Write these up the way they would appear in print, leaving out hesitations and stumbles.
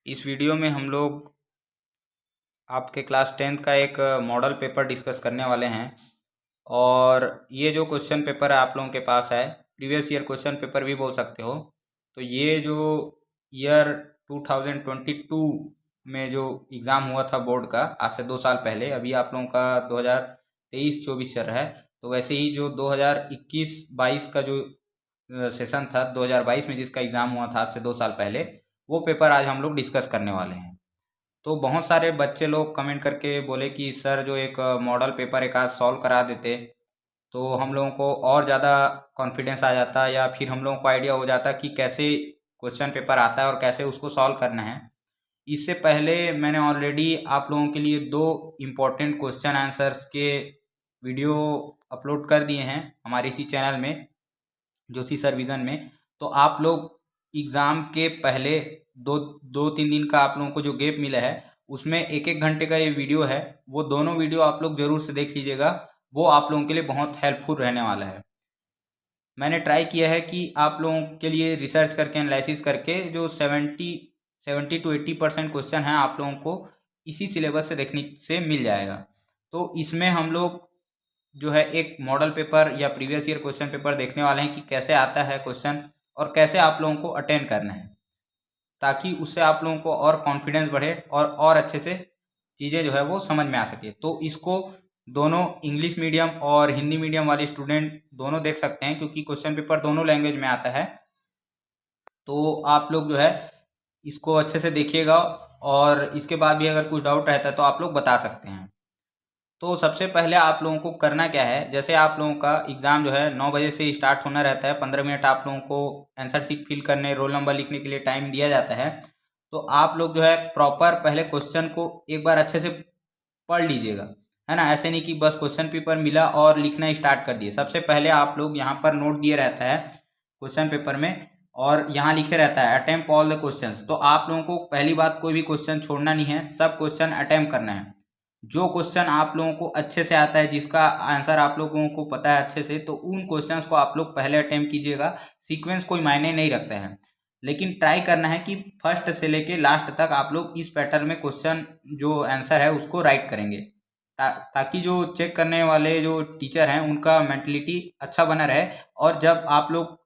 इस वीडियो में हम लोग आपके क्लास 10th का एक मॉडल पेपर डिस्कस करने वाले हैं। और ये जो क्वेश्चन पेपर है आप लोगों के पास है, प्रीवियस ईयर क्वेश्चन पेपर भी बोल सकते हो। तो ये जो ईयर 2022 में जो एग्ज़ाम हुआ था बोर्ड का, आज से 2 साल पहले, अभी आप लोगों का 2023-24 चल रहा है। तो वैसे ही जो 2021-22 का जो सेशन था, 2022 में जिसका एग्ज़ाम हुआ था आज से 2 साल पहले, वो पेपर आज हम लोग डिस्कस करने वाले हैं। तो बहुत सारे बच्चे लोग कमेंट करके बोले कि सर जो एक मॉडल पेपर एक आज सॉल्व करा देते तो हम लोगों को और ज़्यादा कॉन्फिडेंस आ जाता, या फिर हम लोगों को आइडिया हो जाता कि कैसे क्वेश्चन पेपर आता है और कैसे उसको सॉल्व करना है। इससे पहले मैंने ऑलरेडी आप लोगों के लिए 2 इम्पोर्टेंट क्वेश्चन आंसर्स के वीडियो अपलोड कर दिए हैं हमारे इसी चैनल में, जोशी सर विज़न में। तो आप लोग एग्ज़ाम के पहले 2-3 दिन का आप लोगों को जो गैप मिला है, उसमें 1-1 घंटे का ये वीडियो है, वो दोनों वीडियो आप लोग ज़रूर से देख लीजिएगा। वो आप लोगों के लिए बहुत हेल्पफुल रहने वाला है। मैंने ट्राई किया है कि आप लोगों के लिए रिसर्च करके, एनालिसिस करके, जो 70 to 80% क्वेश्चन हैं आप लोगों को इसी सिलेबस से देखने से मिल जाएगा। तो इसमें हम लोग जो है एक मॉडल पेपर या प्रीवियस ईयर क्वेश्चन पेपर देखने वाले हैं कि कैसे आता है क्वेश्चन और कैसे आप लोगों को अटेंड करना है, ताकि उससे आप लोगों को और कॉन्फिडेंस बढ़े और अच्छे से चीज़ें जो है वो समझ में आ सके। तो इसको दोनों इंग्लिश मीडियम और हिंदी मीडियम वाले स्टूडेंट दोनों देख सकते हैं, क्योंकि क्वेश्चन पेपर दोनों लैंग्वेज में आता है। तो आप लोग जो है इसको अच्छे से देखिएगा, और इसके बाद भी अगर कुछ डाउट रहता है तो आप लोग बता सकते हैं। तो सबसे पहले आप लोगों को करना क्या है, जैसे आप लोगों का एग्ज़ाम जो है 9 बजे से स्टार्ट होना रहता है, 15 मिनट आप लोगों को आंसर शीट फिल करने, रोल नंबर लिखने के लिए टाइम दिया जाता है। तो आप लोग जो है प्रॉपर पहले क्वेश्चन को एक बार अच्छे से पढ़ लीजिएगा, है ना। ऐसे नहीं कि बस क्वेश्चन पेपर मिला और लिखना स्टार्ट कर दिए। सबसे पहले आप लोग यहाँ पर नोट दिए रहता है क्वेश्चन पेपर में, और यहाँ लिखे रहता है अटेम्प्ट ऑल द क्वेश्चंस। तो आप लोगों को पहली बात, कोई भी क्वेश्चन छोड़ना नहीं है, सब क्वेश्चन अटेम्प्ट करना है। जो क्वेश्चन आप लोगों को अच्छे से आता है, जिसका आंसर आप लोगों को पता है अच्छे से, तो उन क्वेश्चंस को आप लोग पहले अटेम्प्ट कीजिएगा। सीक्वेंस कोई मायने नहीं रखता है, लेकिन ट्राई करना है कि फर्स्ट से लेके लास्ट तक आप लोग इस पैटर्न में क्वेश्चन जो आंसर है उसको राइट करेंगे, ताकि जो चेक करने वाले जो टीचर हैं उनका मेंटलिटी अच्छा बना रहे। और जब आप लोग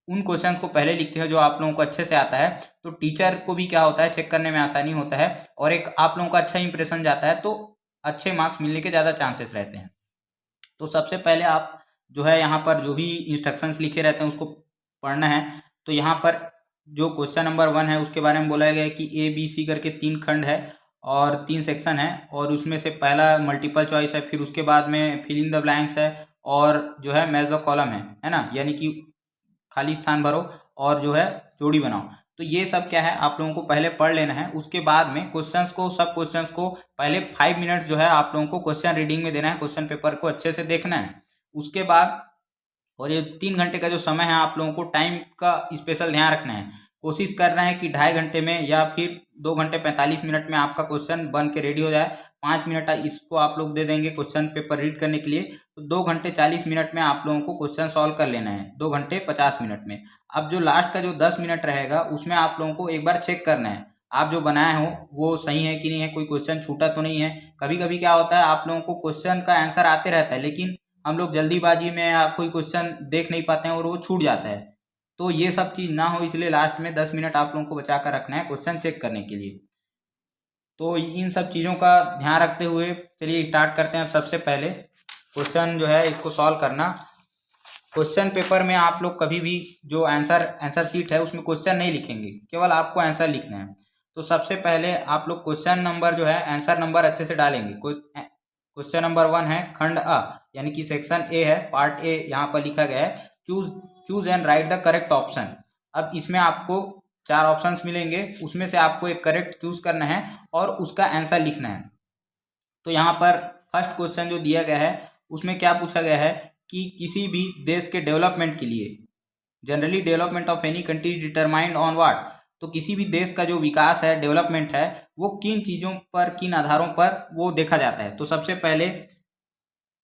उन क्वेश्चंस को पहले लिखते हैं जो आप लोगों को अच्छे से आता है, तो टीचर को भी क्या होता है, चेक करने में आसानी होता है, और एक आप लोगों का अच्छा इंप्रेशन जाता है, तो अच्छे मार्क्स मिलने के ज़्यादा चांसेस रहते हैं। तो सबसे पहले आप जो है यहाँ पर जो भी इंस्ट्रक्शंस लिखे रहते हैं उसको पढ़ना है। तो यहाँ पर जो क्वेश्चन नंबर 1 है उसके बारे में बोला गया है कि ABC करके 3 खंड है और 3 सेक्शन है, और उसमें से पहला मल्टीपल चॉइस है, फिर उसके बाद में फिल इन द ब्लैंक्स है, और जो है मैच द कॉलम है ना, यानी कि खाली स्थान भरो और जो है जोड़ी बनाओ। तो ये सब क्या है, आप लोगों को पहले पढ़ लेना है। उसके बाद में क्वेश्चंस को, सब क्वेश्चंस को पहले 5 मिनट्स जो है आप लोगों को क्वेश्चन रीडिंग में देना है, क्वेश्चन पेपर को अच्छे से देखना है। उसके बाद, और ये 3 घंटे का जो समय है, आप लोगों को टाइम का स्पेशल ध्यान रखना है। कोशिश करना है कि 2.5 घंटे में या फिर 2 घंटे 45 मिनट में आपका क्वेश्चन बन के रेडी हो जाए। 5 मिनट इसको आप लोग दे देंगे क्वेश्चन पेपर रीड करने के लिए, तो 2 घंटे 40 मिनट में आप लोगों को क्वेश्चन सॉल्व कर लेना है, 2 घंटे 50 मिनट में। अब जो लास्ट का जो 10 मिनट रहेगा उसमें आप लोगों को एक बार चेक करना है आप जो बनाए हो वो सही है कि नहीं है, कोई क्वेश्चन छूटा तो नहीं है। कभी कभी क्या होता है, आप लोगों को क्वेश्चन का आंसर आते रहता है, लेकिन हम लोग जल्दीबाजी में कोई क्वेश्चन देख नहीं पाते हैं और वो छूट जाता है। तो ये सब चीज़ ना हो, इसलिए लास्ट में 10 मिनट आप लोगों को बचा कर रखना है क्वेश्चन चेक करने के लिए। तो इन सब चीज़ों का ध्यान रखते हुए चलिए स्टार्ट करते हैं। अब सबसे पहले क्वेश्चन जो है इसको सॉल्व करना। क्वेश्चन पेपर में आप लोग कभी भी जो आंसर शीट है उसमें क्वेश्चन नहीं लिखेंगे, केवल आपको आंसर लिखना है। तो सबसे पहले आप लोग क्वेश्चन नंबर जो है, आंसर नंबर अच्छे से डालेंगे। क्वेश्चन नंबर 1 है खंड अ, यानी कि सेक्शन ए है, पार्ट ए यहाँ पर लिखा गया है, choose and right the correct option. अब इसमें आपको 4 ऑप्शंस मिलेंगे, उसमें से आपको एक करेक्ट चूज करना है और उसका आंसर लिखना है। तो यहाँ पर फर्स्ट क्वेश्चन जो दिया गया है उसमें क्या पूछा गया है कि किसी भी देश के डेवलपमेंट के लिए, generally development of any country determined on what, तो किसी भी देश का जो विकास है, डेवलपमेंट है, वो किन चीज़ों पर, किन आधारों पर वो देखा जाता है। तो सबसे पहले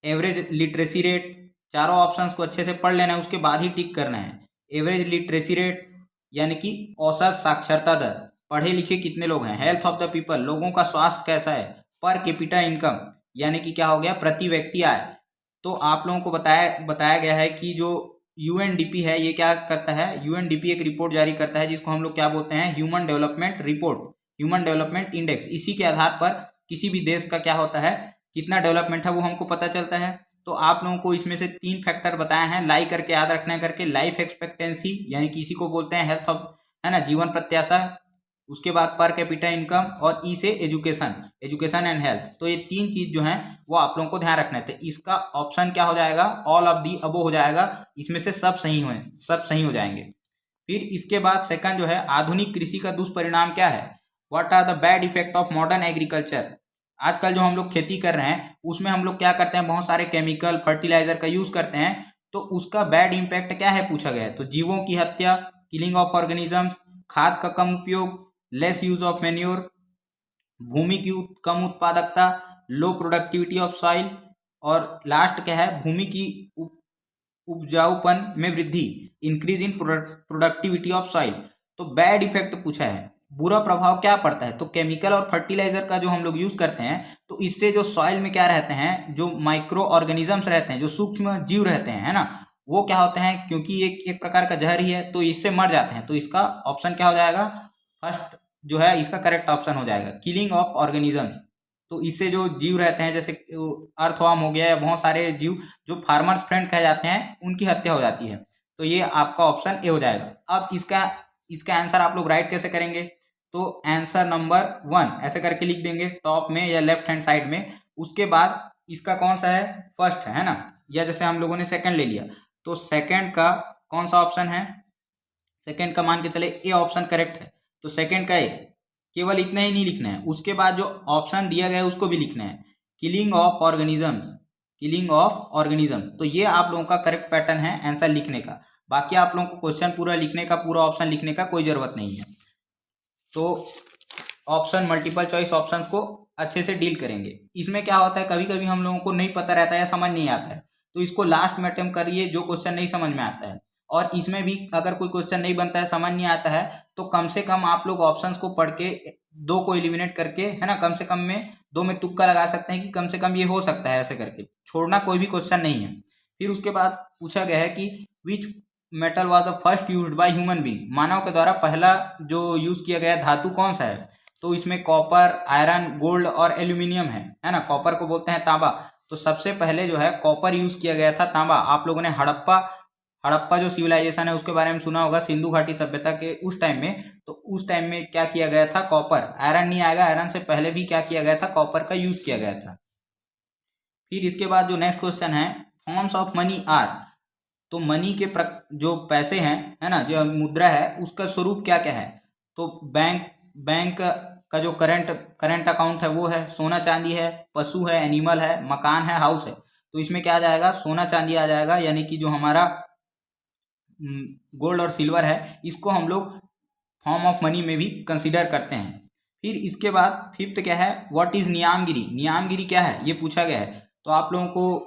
एवरेज लिटरेसी रेट, चारों ऑप्शंस को अच्छे से पढ़ लेना है, उसके बाद ही टिक करना है। एवरेज लिटरेसी रेट यानी कि औसत साक्षरता दर, पढ़े लिखे कितने लोग हैं, हेल्थ ऑफ द पीपल, लोगों का स्वास्थ्य कैसा है, पर कैपिटा इनकम यानी कि क्या हो गया, प्रति व्यक्ति आय। तो आप लोगों को बताया गया है कि जो यूएनडीपी है ये क्या करता है, यूएनडीपी एक रिपोर्ट जारी करता है जिसको हम लोग क्या बोलते हैं, human development report, human development index. इसी के आधार पर किसी भी देश का क्या होता है, कितना डेवलपमेंट है वो हमको पता चलता है। तो आप लोगों को इसमें से 3 फैक्टर बताए हैं, लाई करके याद रखना करके, लाइफ एक्सपेक्टेंसी यानी कि इसी को बोलते हैं हेल्थ ऑफ, है ना, जीवन प्रत्याशा, उसके बाद पर कैपिटा इनकम, और ई से एजुकेशन, एजुकेशन एंड हेल्थ। तो ये 3 चीज जो हैं वो आप लोगों को ध्यान रखना है। तो इसका ऑप्शन क्या हो जाएगा, ऑल ऑफ दी अबो हो जाएगा, इसमें से सब सही हो जाएंगे। फिर इसके बाद सेकंड जो है, आधुनिक कृषि का दुष्परिणाम क्या है, what are the bad effect of modern agriculture. आजकल जो हम लोग खेती कर रहे हैं उसमें हम लोग क्या करते हैं, बहुत सारे केमिकल फर्टिलाइजर का यूज करते हैं, तो उसका बैड इम्पैक्ट क्या है पूछा गया है। तो जीवों की हत्या, किलिंग ऑफ ऑर्गेनिजम्स, खाद का कम उपयोग, लेस यूज ऑफ मैन्योर, भूमि की कम उत्पादकता, लो प्रोडक्टिविटी ऑफ सॉइल, और लास्ट क्या है, भूमि की उपजाऊपन में वृद्धि, increase in productivity of soil. तो बैड इफेक्ट पूछा है, बुरा प्रभाव क्या पड़ता है, तो केमिकल और फर्टिलाइजर का जो हम लोग यूज करते हैं तो इससे जो सॉइल में क्या रहते हैं, जो माइक्रो ऑर्गेनिजम्स रहते हैं, जो सूक्ष्म जीव रहते हैं, है ना, वो क्या होते हैं, क्योंकि एक प्रकार का जहर ही है तो इससे मर जाते हैं। तो इसका ऑप्शन क्या हो जाएगा, फर्स्ट जो है इसका करेक्ट ऑप्शन हो जाएगा, किलिंग ऑफ ऑर्गेनिजम्स। तो इससे जो जीव रहते हैं जैसे अर्थवर्म हो गया या बहुत सारे जीव जो फार्मर्स फ्रेंड कहे जाते हैं, उनकी हत्या हो जाती है। तो ये आपका ऑप्शन ए हो जाएगा। अब इसका आंसर आप लोग राइट कैसे करेंगे, तो आंसर नंबर 1 ऐसे करके लिख देंगे टॉप में या लेफ्ट हैंड साइड में। उसके बाद इसका कौन सा है, फर्स्ट है ना, या जैसे हम लोगों ने सेकंड ले लिया तो सेकंड का कौन सा ऑप्शन है, सेकंड का मान के चले ए ऑप्शन करेक्ट है। तो सेकंड का ए, केवल इतना ही नहीं लिखना है, उसके बाद जो ऑप्शन दिया गया है उसको भी लिखना है, killing of organisms, killing of organisms. तो ये आप लोगों का करेक्ट पैटर्न है आंसर लिखने का। बाकी आप लोगों को क्वेश्चन पूरा लिखने का, पूरा ऑप्शन लिखने का कोई जरूरत नहीं है। तो ऑप्शन मल्टीपल चॉइस ऑप्शंस को अच्छे से डील करेंगे। इसमें क्या होता है, कभी कभी हम लोगों को नहीं पता रहता है या समझ नहीं आता है, तो इसको लास्ट में अटेम्प्ट करिए जो क्वेश्चन नहीं समझ में आता है। और इसमें भी अगर कोई क्वेश्चन नहीं बनता है, समझ नहीं आता है, तो कम से कम आप लोग ऑप्शंस को पढ़ के 2 को एलिमिनेट करके, है ना, कम से कम में 2 में तुक्का लगा सकते हैं कि कम से कम ये हो सकता है, ऐसे करके छोड़ना कोई भी क्वेश्चन नहीं है। फिर उसके बाद पूछा गया है कि which metal was the first used by human being, मानव के द्वारा पहला जो यूज किया गया धातु कौन सा है। तो इसमें कॉपर, आयरन, गोल्ड और एल्यूमिनियम है ना। कॉपर को बोलते हैं तांबा, तो सबसे पहले जो है कॉपर यूज किया गया था, तांबा। आप लोगों ने हड़प्पा जो सिविलाइजेशन है उसके बारे में सुना होगा, सिंधु घाटी सभ्यता के उस टाइम में। तो उस टाइम में क्या किया गया था, कॉपर, आयरन नहीं आएगा, आयरन से पहले भी क्या किया गया था, कॉपर का यूज किया गया था। फिर इसके बाद जो नेक्स्ट क्वेश्चन है, फॉर्म्स ऑफ मनी आर, तो मनी के जो पैसे हैं, है ना, जो मुद्रा है उसका स्वरूप क्या क्या है। तो बैंक का जो करंट अकाउंट है वो है, सोना चांदी है, पशु है, एनिमल है, मकान है, हाउस है। तो इसमें क्या आ जाएगा, सोना चांदी आ जाएगा, यानी कि जो हमारा गोल्ड और सिल्वर है इसको हम लोग फॉर्म ऑफ मनी में भी कंसिडर करते हैं। फिर इसके बाद फिफ्थ क्या है, व्हाट इज नियामगिरी, नियामगिरी क्या है ये पूछा गया है। तो आप लोगों को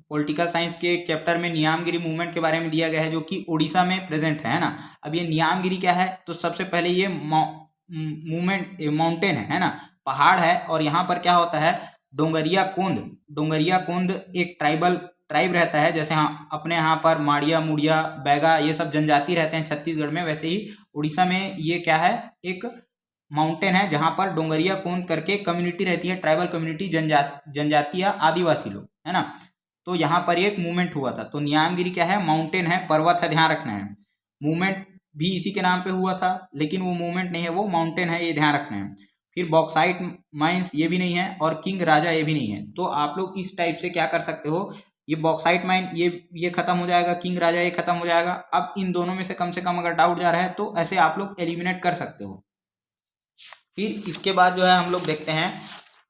पॉलिटिकल साइंस के चैप्टर में नियामगिरी मूवमेंट के बारे में दिया गया है जो कि उड़ीसा में प्रेजेंट है ना। अब ये नियामगिरी क्या है, तो सबसे पहले ये मूवमेंट माउंटेन है ना, पहाड़ है। और यहाँ पर क्या होता है, डोंगरिया कोंद एक ट्राइब रहता है। जैसे हाँ अपने यहाँ पर माड़िया, मुड़िया, बैगा ये सब जनजाति रहते हैं छत्तीसगढ़ में, वैसे ही उड़ीसा में ये क्या है, एक माउंटेन है जहाँ पर डोंगरिया कोंद करके कम्युनिटी रहती है, ट्राइबल कम्युनिटी, जनजाति या आदिवासी लोग, है ना। तो यहाँ पर एक मूवमेंट हुआ था। तो नियामगिरी क्या है, माउंटेन है, पर्वत है, ध्यान रखना है। मूवमेंट भी इसी के नाम पे हुआ था, लेकिन वो मूवमेंट नहीं है, वो माउंटेन है, ये ध्यान रखना है। फिर बॉक्साइट माइंस ये भी नहीं है, और किंग राजा ये भी नहीं है। तो आप लोग इस टाइप से क्या कर सकते हो, ये बॉक्साइट माइन ये खत्म हो जाएगा, किंग राजा ये खत्म हो जाएगा। अब इन दोनों में से कम अगर डाउट जा रहा है तो ऐसे आप लोग एलिमिनेट कर सकते हो। फिर इसके बाद जो है हम लोग देखते हैं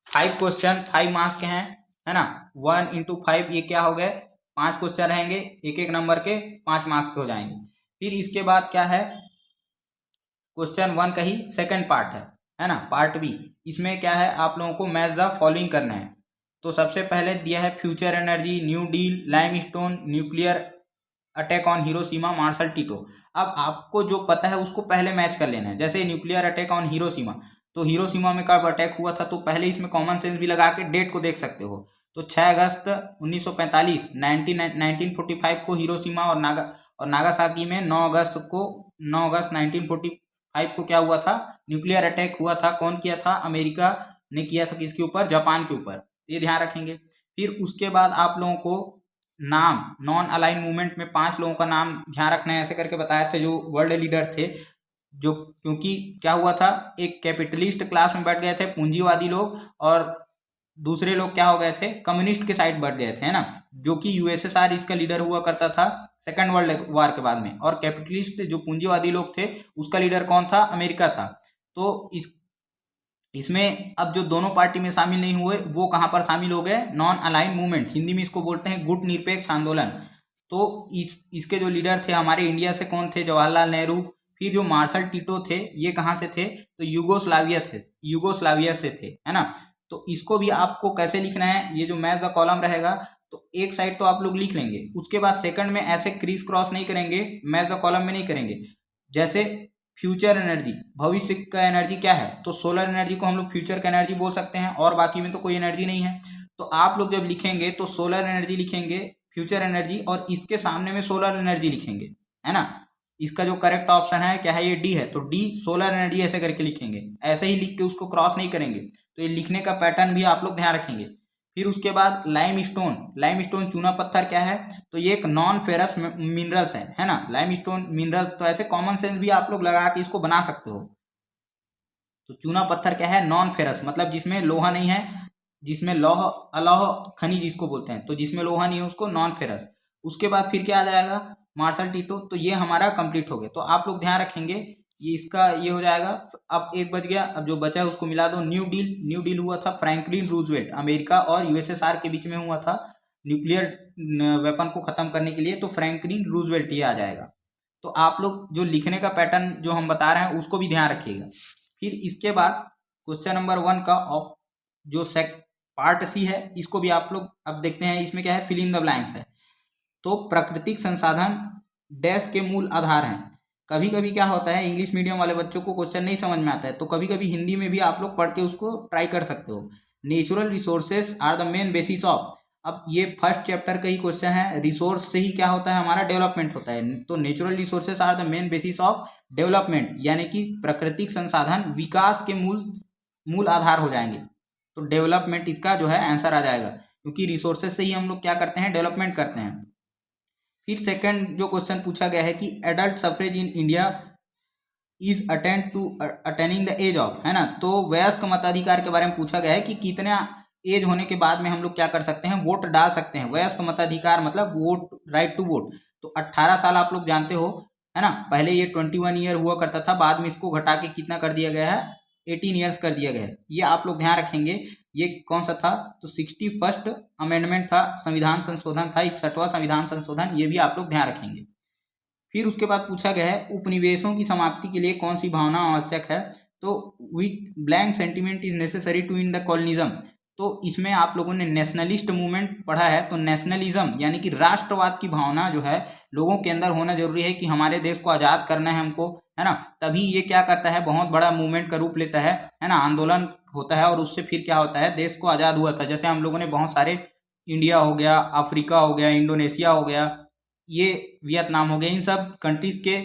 5 क्वेश्चन 5 मार्क्स के हैं, है ना। 1 × 5 ये क्या हो गए, 5 क्वेश्चन रहेंगे, एक नंबर के 5 मार्क्स के हो जाएंगे। फिर इसके बाद क्या है, क्वेश्चन 1 का ही सेकंड पार्ट है ना, पार्ट बी। इसमें क्या है, आप लोगों को मैच द फॉलोइंग करना है। तो सबसे पहले दिया है future energy, new deal, limestone, nuclear attack on Hiroshima Marshal Tito. अब आपको जो पता है उसको पहले मैच कर लेना है। जैसे न्यूक्लियर अटैक ऑन हिरोशिमा, तो हिरोशिमा में कब अटैक हुआ था, तो पहले इसमें कॉमन सेंस भी लगा के डेट को देख सकते हो। तो 6 अगस्त 1945 1945 को हिरोशिमा और नागासाकी में 9 अगस्त 1945 को क्या हुआ था, न्यूक्लियर अटैक हुआ था। कौन किया था, अमेरिका ने किया था। किसके ऊपर, जापान के ऊपर। ये ध्यान रखेंगे। फिर उसके बाद आप लोगों को नाम, नॉन अलाइन मूवमेंट में 5 लोगों का नाम ध्यान रखना है, ऐसे करके बताया था, जो वर्ल्ड लीडर थे। जो क्योंकि क्या हुआ था, एक कैपिटलिस्ट क्लास में बैठ गए थे पूंजीवादी लोग, और दूसरे लोग क्या हो गए थे, कम्युनिस्ट के साइड बढ़ गए थे, है ना। जो कि यूएसएसआर इसका लीडर हुआ करता था सेकेंड वर्ल्ड वार के बाद में, और कैपिटलिस्ट जो पूंजीवादी लोग थे उसका लीडर कौन था, अमेरिका था। तो इसमें अब जो दोनों पार्टी में शामिल नहीं हुए वो कहां पर शामिल हो गए, नॉन अलाइन मूवमेंट, हिंदी में इसको बोलते हैं गुट निरपेक्ष आंदोलन। तो इसके जो लीडर थे हमारे इंडिया से कौन थे, जवाहरलाल नेहरू। फिर जो मार्शल टिटो थे ये कहाँ से थे, तो यूगोस्लाविया से थे, है ना। तो इसको भी आपको कैसे लिखना है, ये जो मैच द कॉलम रहेगा, तो एक साइड तो आप लोग लिख लेंगे, उसके बाद सेकंड में ऐसे क्रीज क्रॉस नहीं करेंगे, मैच द कॉलम में नहीं करेंगे। जैसे फ्यूचर एनर्जी, भविष्य का एनर्जी क्या है, तो सोलर एनर्जी को हम लोग फ्यूचर का एनर्जी बोल सकते हैं, और बाकी में तो कोई एनर्जी नहीं है। तो आप लोग जब लिखेंगे तो सोलर एनर्जी लिखेंगे, फ्यूचर एनर्जी, और इसके सामने में सोलर एनर्जी लिखेंगे, है ना। इसका जो करेक्ट ऑप्शन है क्या है, ये डी है। तो डी सोलर एनर्जी ऐसे करके लिखेंगे, ऐसे ही लिख के उसको क्रॉस नहीं करेंगे। तो ये लिखने का पैटर्न भी आप लोग ध्यान रखेंगे। फिर उसके बाद लाइमस्टोन चूना पत्थर क्या है, तो ये एक नॉन फेरस मिनरल्स है ना, लाइमस्टोन मिनरल्स। तो ऐसे कॉमन सेंस भी आप लोग लगा के इसको बना सकते हो। तो चूना पत्थर क्या है, नॉन फेरस, मतलब जिसमें लोहा नहीं है, जिसमें लौह अलौह खनिज जिसको बोलते हैं, तो जिसमें लोहा नहीं है उसको नॉन फेरस। उसके बाद फिर क्या आ जाएगा, मार्शल टिटो। तो ये हमारा कंप्लीट हो गया। तो आप लोग ध्यान रखेंगे, ये इसका ये हो जाएगा। अब एक बच गया, अब जो बचा है उसको मिला दो। न्यू डील हुआ था फ्रैंकलिन रूजवेल्ट, अमेरिका और यूएसएसआर के बीच में हुआ था न्यूक्लियर वेपन को खत्म करने के लिए, तो फ्रैंकलिन रूजवेल्ट ये आ जाएगा। तो आप लोग जो लिखने का पैटर्न जो हम बता रहे हैं उसको भी ध्यान रखिएगा। फिर इसके बाद क्वेश्चन नंबर 1 का जो पार्ट सी है, इसको भी आप लोग अब देखते हैं। इसमें क्या है, फिल इन द ब्लैंक्स है। तो प्राकृतिक संसाधन डैश के मूल आधार हैं। कभी कभी क्या होता है, इंग्लिश मीडियम वाले बच्चों को क्वेश्चन नहीं समझ में आता है, तो कभी कभी हिंदी में भी आप लोग पढ़ के उसको ट्राई कर सकते हो। Natural resources are the main basis of, अब ये फर्स्ट चैप्टर का ही क्वेश्चन है। रिसोर्स से ही क्या होता है, हमारा डेवलपमेंट होता है। तो natural resources are the main basis of development, यानी कि प्राकृतिक संसाधन विकास के मूल आधार हो जाएंगे। तो डेवलपमेंट इसका जो है आंसर आ जाएगा, क्योंकि रिसोर्सेज से ही हम लोग क्या करते हैं, डेवलपमेंट करते हैं। फिर सेकंड जो क्वेश्चन पूछा गया है कि adult suffrage in India is attaining the age of, है ना। तो वयस्क मताधिकार के बारे में पूछा गया है कि कितना एज होने के बाद में हम लोग क्या कर सकते हैं, वोट डाल सकते हैं। वयस्क मताधिकार मतलब वोट, राइट टू वोट। तो 18 साल आप लोग जानते हो, है ना। पहले ये 21 ईयर हुआ करता था, बाद में इसको घटा के कितना कर दिया गया है, 18 ईयर्स कर दिया गया है। ये आप लोग ध्यान रखेंगे। ये कौन सा था, तो 61st अमेंडमेंट था, संविधान संशोधन था, 61वां संविधान संशोधन, ये भी आप लोग ध्यान रखेंगे। फिर उसके बाद पूछा गया है उपनिवेशों की समाप्ति के लिए कौन सी भावना आवश्यक है, तो which blank sentiment is necessary to in the colonialism. तो इसमें आप लोगों ने नेशनलिस्ट मूवमेंट पढ़ा है, तो नेशनलिज्म यानी कि राष्ट्रवाद की भावना जो है लोगों के अंदर होना जरूरी है, कि हमारे देश को आज़ाद करना है हमको, है ना। तभी ये क्या करता है, बहुत बड़ा मूवमेंट का रूप लेता है ना, आंदोलन होता है, और उससे फिर क्या होता है, देश को आज़ाद हुआ था। जैसे हम लोगों ने बहुत सारे, इंडिया हो गया, अफ्रीका हो गया, इंडोनेशिया हो गया, ये वियतनाम हो गया, इन सब कंट्रीज के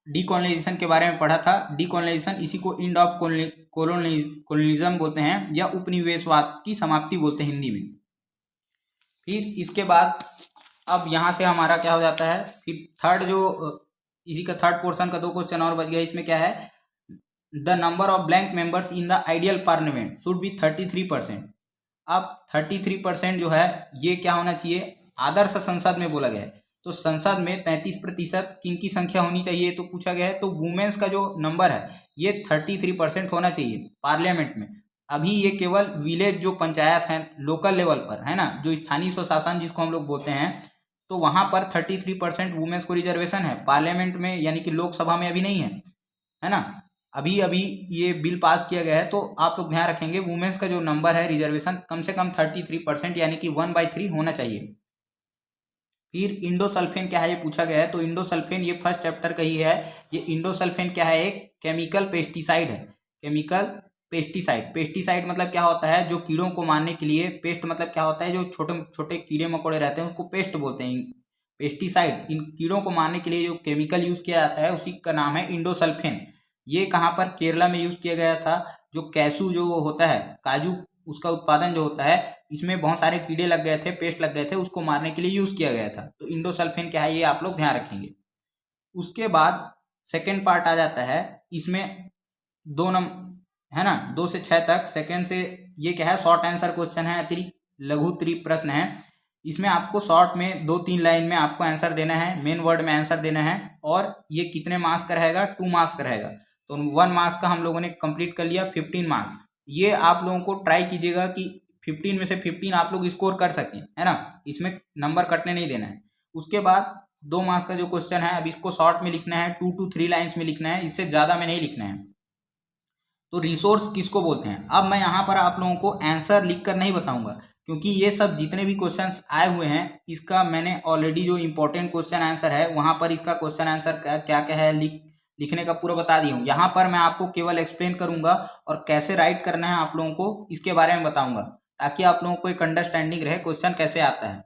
डीकोलोनाइजेशन के बारे में पढ़ा था। डीकोलोनाइजेशन इसी को एंड ऑफ कोलोनिज्म बोलते हैं, या उपनिवेशवाद की समाप्ति बोलते हैं हिंदी में। फिर इसके बाद अब यहाँ से हमारा क्या हो जाता है, फिर थर्ड जो इसी का थर्ड पोर्शन का 2 क्वेश्चन और बच गया। इसमें क्या है, the number of blank members in the ideal parliament should be 33%। अब 33% जो है ये क्या होना चाहिए, आदर्श संसद में बोला गया है। तो संसद में 33% किन की संख्या होनी चाहिए, तो पूछा गया है। तो वुमेन्स का जो नंबर है ये 33% होना चाहिए पार्लियामेंट में। अभी ये केवल विलेज जो पंचायत है, लोकल लेवल पर, है ना, जो स्थानीय स्वशासन जिसको हम लोग बोलते हैं, तो वहां पर 33% वुमेन्स को रिजर्वेशन है। पार्लियामेंट में यानी कि लोकसभा में अभी नहीं है ना। अभी ये बिल पास किया गया है। तो आप लोग ध्यान रखेंगे वुमेन्स का जो नंबर है रिजर्वेशन कम से कम 33% यानी कि 1/3 होना चाहिए। फिर इंडोसल्फेन क्या है ये पूछा गया है, तो इंडोसल्फेन ये फर्स्ट चैप्टर का ही है। ये इंडोसल्फेन क्या है, एक केमिकल पेस्टिसाइड है। केमिकल पेस्टिसाइड, पेस्टिसाइड मतलब क्या होता है, जो कीड़ों को मारने के लिए, पेस्ट मतलब क्या होता है, जो छोटे छोटे कीड़े मकोड़े रहते हैं उसको पेस्ट बोलते हैं। पेस्टिसाइड, इन कीड़ों को मारने के लिए जो केमिकल यूज किया जाता है उसी का नाम है इंडोसल्फेन। ये कहाँ पर, केरला में यूज किया गया था। जो कैसू जो होता है, काजू, उसका उत्पादन जो होता है, इसमें बहुत सारे कीड़े लग गए थे, पेस्ट लग गए थे, उसको मारने के लिए यूज किया गया था। तो इंडोसल्फेन क्या है ये आप लोग ध्यान रखेंगे। उसके बाद सेकेंड पार्ट आ जाता है, इसमें 2 नंबर है ना, 2 से 6 तक। सेकेंड से ये क्या है, शॉर्ट आंसर क्वेश्चन है, लघु त्रि प्रश्न है। इसमें आपको शॉर्ट में 2-3 लाइन में आपको आंसर देना है, मेन वर्ड में आंसर देना है। और ये कितने मार्क्स का रहेगा, 2 मार्क्स का रहेगा। तो 1 मार्क्स का हम लोगों ने कंप्लीट कर लिया, 15 मार्क्स। ये आप लोगों को ट्राई कीजिएगा कि 15 में से 15 आप लोग स्कोर कर सकें, है ना, इसमें नंबर कटने नहीं देना है। उसके बाद 2 मार्क्स का जो क्वेश्चन है, अब इसको शॉर्ट में लिखना है, 2 to 3 लाइन्स में लिखना है, इससे ज़्यादा में नहीं लिखना है। तो रिसोर्स किसको बोलते हैं, अब मैं यहाँ पर आप लोगों को आंसर लिख कर नहीं बताऊंगा, क्योंकि ये सब जितने भी क्वेश्चंस आए हुए हैं इसका मैंने ऑलरेडी जो इंपॉर्टेंट क्वेश्चन आंसर है वहाँ पर इसका क्वेश्चन आंसर क्या क्या है लिखने का पूरा बता दिया हूँ। यहाँ पर मैं आपको केवल एक्सप्लेन करूंगा और कैसे राइट करना है आप लोगों को इसके बारे में बताऊंगा, ताकि आप लोगों को एक अंडरस्टैंडिंग रहे क्वेश्चन कैसे आता है।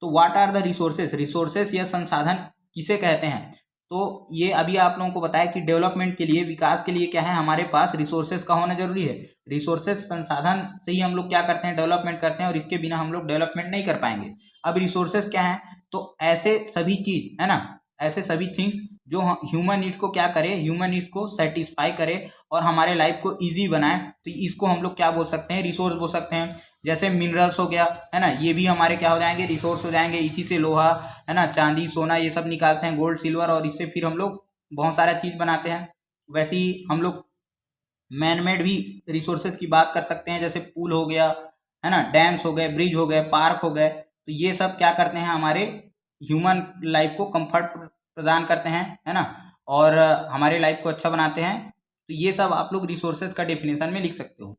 तो what are the resources, resources या संसाधन किसे कहते हैं। तो ये अभी आप लोगों को बताया कि डेवलपमेंट के लिए, विकास के लिए क्या है, हमारे पास रिसोर्सेस का होना जरूरी है। रिसोर्सेस, संसाधन से ही हम लोग क्या करते हैं, डेवलपमेंट करते हैं, और इसके बिना हम लोग डेवलपमेंट नहीं कर पाएंगे। अब रिसोर्सेस क्या है, तो ऐसे सभी चीज है ना, ऐसे सभी थिंग्स जो ह्यूमन नीड्स को क्या करे, ह्यूमन नीड्स को सेटिस्फाई करे और हमारे लाइफ को ईजी बनाए, तो इसको हम लोग क्या बोल सकते हैं, रिसोर्स बोल सकते हैं। जैसे मिनरल्स हो गया, है ना, ये भी हमारे क्या हो जाएंगे, रिसोर्स हो जाएंगे। इसी से लोहा, है ना, चांदी, सोना, ये सब निकालते हैं, गोल्ड, सिल्वर, और इससे फिर हम लोग बहुत सारा चीज बनाते हैं। वैसे ही हम लोग मैन मेड भी रिसोर्सेज की बात कर सकते हैं, जैसे पुल हो गया, है ना, डैम्स हो गए, ब्रिज हो गए, पार्क हो गए। तो ये सब क्या करते हैं, हमारे ह्यूमन लाइफ को कंफर्ट प्रदान करते हैं, है ना, और हमारे लाइफ को अच्छा बनाते हैं। तो ये सब आप लोग रिसोर्सेज का डेफिनेशन में लिख सकते हो।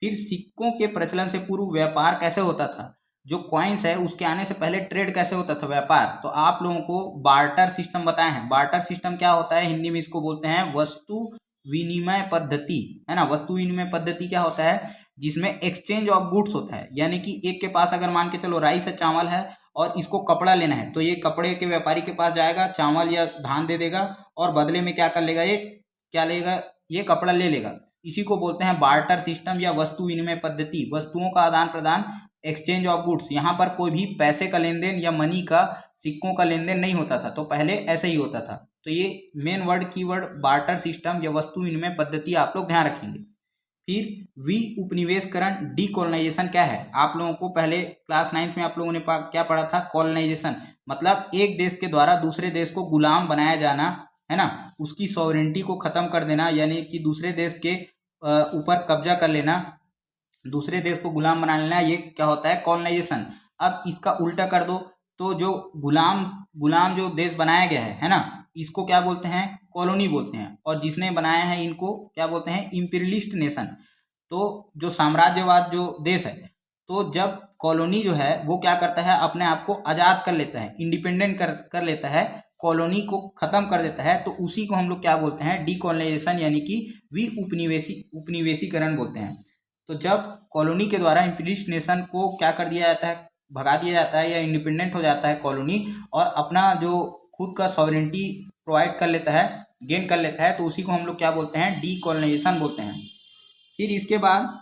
फिर सिक्कों के प्रचलन से पूर्व व्यापार कैसे होता था, जो कॉइन्स है उसके आने से पहले ट्रेड कैसे होता था, व्यापार। तो आप लोगों को बार्टर सिस्टम बताए हैं। बार्टर सिस्टम क्या होता है, हिंदी में इसको बोलते हैं वस्तु विनिमय पद्धति, है ना। वस्तु विनिमय पद्धति क्या होता है, जिसमें एक्सचेंज ऑफ गुड्स होता है। यानी कि एक के पास अगर मान के चलो राइस है, चावल है, और इसको कपड़ा लेना है, तो ये कपड़े के व्यापारी के पास जाएगा, चावल या धान दे देगा, और बदले में क्या कर लेगा, ये क्या लेगा, ये कपड़ा ले लेगा। इसी को बोलते हैं बार्टर सिस्टम या वस्तु विनिमय पद्धति, वस्तुओं का आदान प्रदान, एक्सचेंज ऑफ गुड्स। यहाँ पर कोई भी पैसे का लेन देन या मनी का, सिक्कों का लेन देन नहीं होता था, तो पहले ऐसे ही होता था। तो ये main word keyword barter system या वस्तु विनिमय पद्धति आप लोग ध्यान रखेंगे। फिर वी उपनिवेशकरण, डीकोलोनाइजेशन क्या है, आप लोगों को पहले क्लास 9th में आप लोगों ने क्या पढ़ा था, कॉलोनाइजेशन मतलब एक देश के द्वारा दूसरे देश को गुलाम बनाया जाना, है ना, उसकी सॉवरेंटी को खत्म कर देना, यानी कि दूसरे देश के ऊपर कब्जा कर लेना, दूसरे देश को गुलाम बना लेना, ये क्या होता है, कॉलोनाइजेशन। अब इसका उल्टा कर दो, तो जो गुलाम गुलाम जो देश बनाया गया है ना, इसको क्या बोलते हैं, कॉलोनी बोलते हैं। और जिसने बनाया है इनको क्या बोलते हैं, इंपीरियलिस्ट नेशन। तो जो साम्राज्यवाद जो देश है, तो जब कॉलोनी जो है वो क्या करता है, अपने आप को आज़ाद कर लेता है, इंडिपेंडेंट कर लेता है, कॉलोनी को खत्म कर देता है, तो उसी को हम लोग क्या बोलते हैं, डीकोलोनाइजेशन, यानी कि उपनिवेशीकरण बोलते हैं। तो जब कॉलोनी के द्वारा इंपीरियलिस्ट नेशन को क्या कर दिया जाता है, भगा दिया जाता है, या इंडिपेंडेंट हो जाता है कॉलोनी, और अपना जो खुद का सॉवरेंटी प्रोवाइड कर लेता है, गेन कर लेता है, तो उसी को हम लोग क्या बोलते हैं, डीकोलोनाइजेशन बोलते हैं। फिर इसके बाद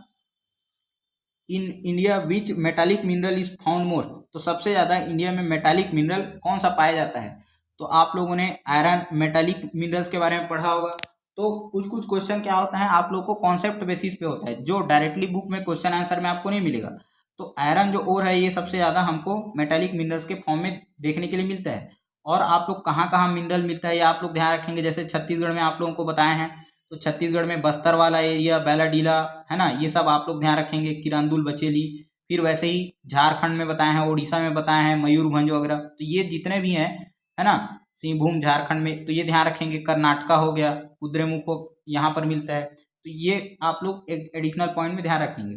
in India which metallic mineral is found most, तो सबसे ज़्यादा इंडिया में मेटालिक मिनरल कौन सा पाया जाता है। तो आप लोगों ने आयरन, मेटालिक मिनरल्स के बारे में पढ़ा होगा। तो कुछ कुछ क्वेश्चन क्या होता है, आप लोग को कॉन्सेप्ट बेसिस पे होता है, जो डायरेक्टली बुक में क्वेश्चन आंसर में आपको नहीं मिलेगा। तो आयरन जो ओर है, ये सबसे ज़्यादा हमको मेटालिक मिनरल्स के फॉर्म में देखने के लिए मिलता है। और आप लोग कहाँ कहाँ मिनरल मिलता है ये आप लोग ध्यान रखेंगे। जैसे छत्तीसगढ़ में आप लोगों को बताए हैं, तो छत्तीसगढ़ में बस्तर वाला एरिया, बैलाडीला, है ना, ये सब आप लोग ध्यान रखेंगे, किरंदुल, बचेली। फिर वैसे ही झारखंड में बताए हैं, उड़ीसा में बताए हैं, मयूरभंज वगैरह। तो ये जितने भी हैं, है ना, सिंहभूम झारखंड में, तो ये ध्यान रखेंगे। कर्नाटका हो गया, कुद्रेमुख को यहाँ पर मिलता है। तो ये आप लोग एक एडिशनल पॉइंट में ध्यान रखेंगे।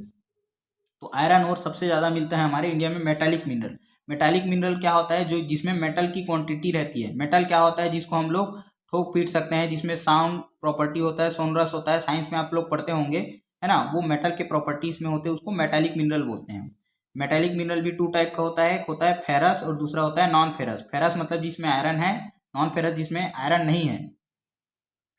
तो आयरन और सबसे ज़्यादा मिलता है हमारे इंडिया में मेटालिक मिनरल। मेटालिक मिनरल क्या होता है, जो जिसमें मेटल की क्वांटिटी रहती है। मेटल क्या होता है, जिसको हम लोग ठोक पीट सकते हैं, जिसमें साउंड प्रॉपर्टी होता है, सोनरस होता है, साइंस में आप लोग पढ़ते होंगे, है ना। वो मेटल के प्रॉपर्टीज में होते हैं, उसको मेटालिक मिनरल बोलते हैं। मेटालिक मिनरल भी टू टाइप का होता है, एक होता है फेरस और दूसरा होता है नॉन फेरस। फेरस मतलब जिसमें आयरन है, नॉन फेरस जिसमें आयरन नहीं है।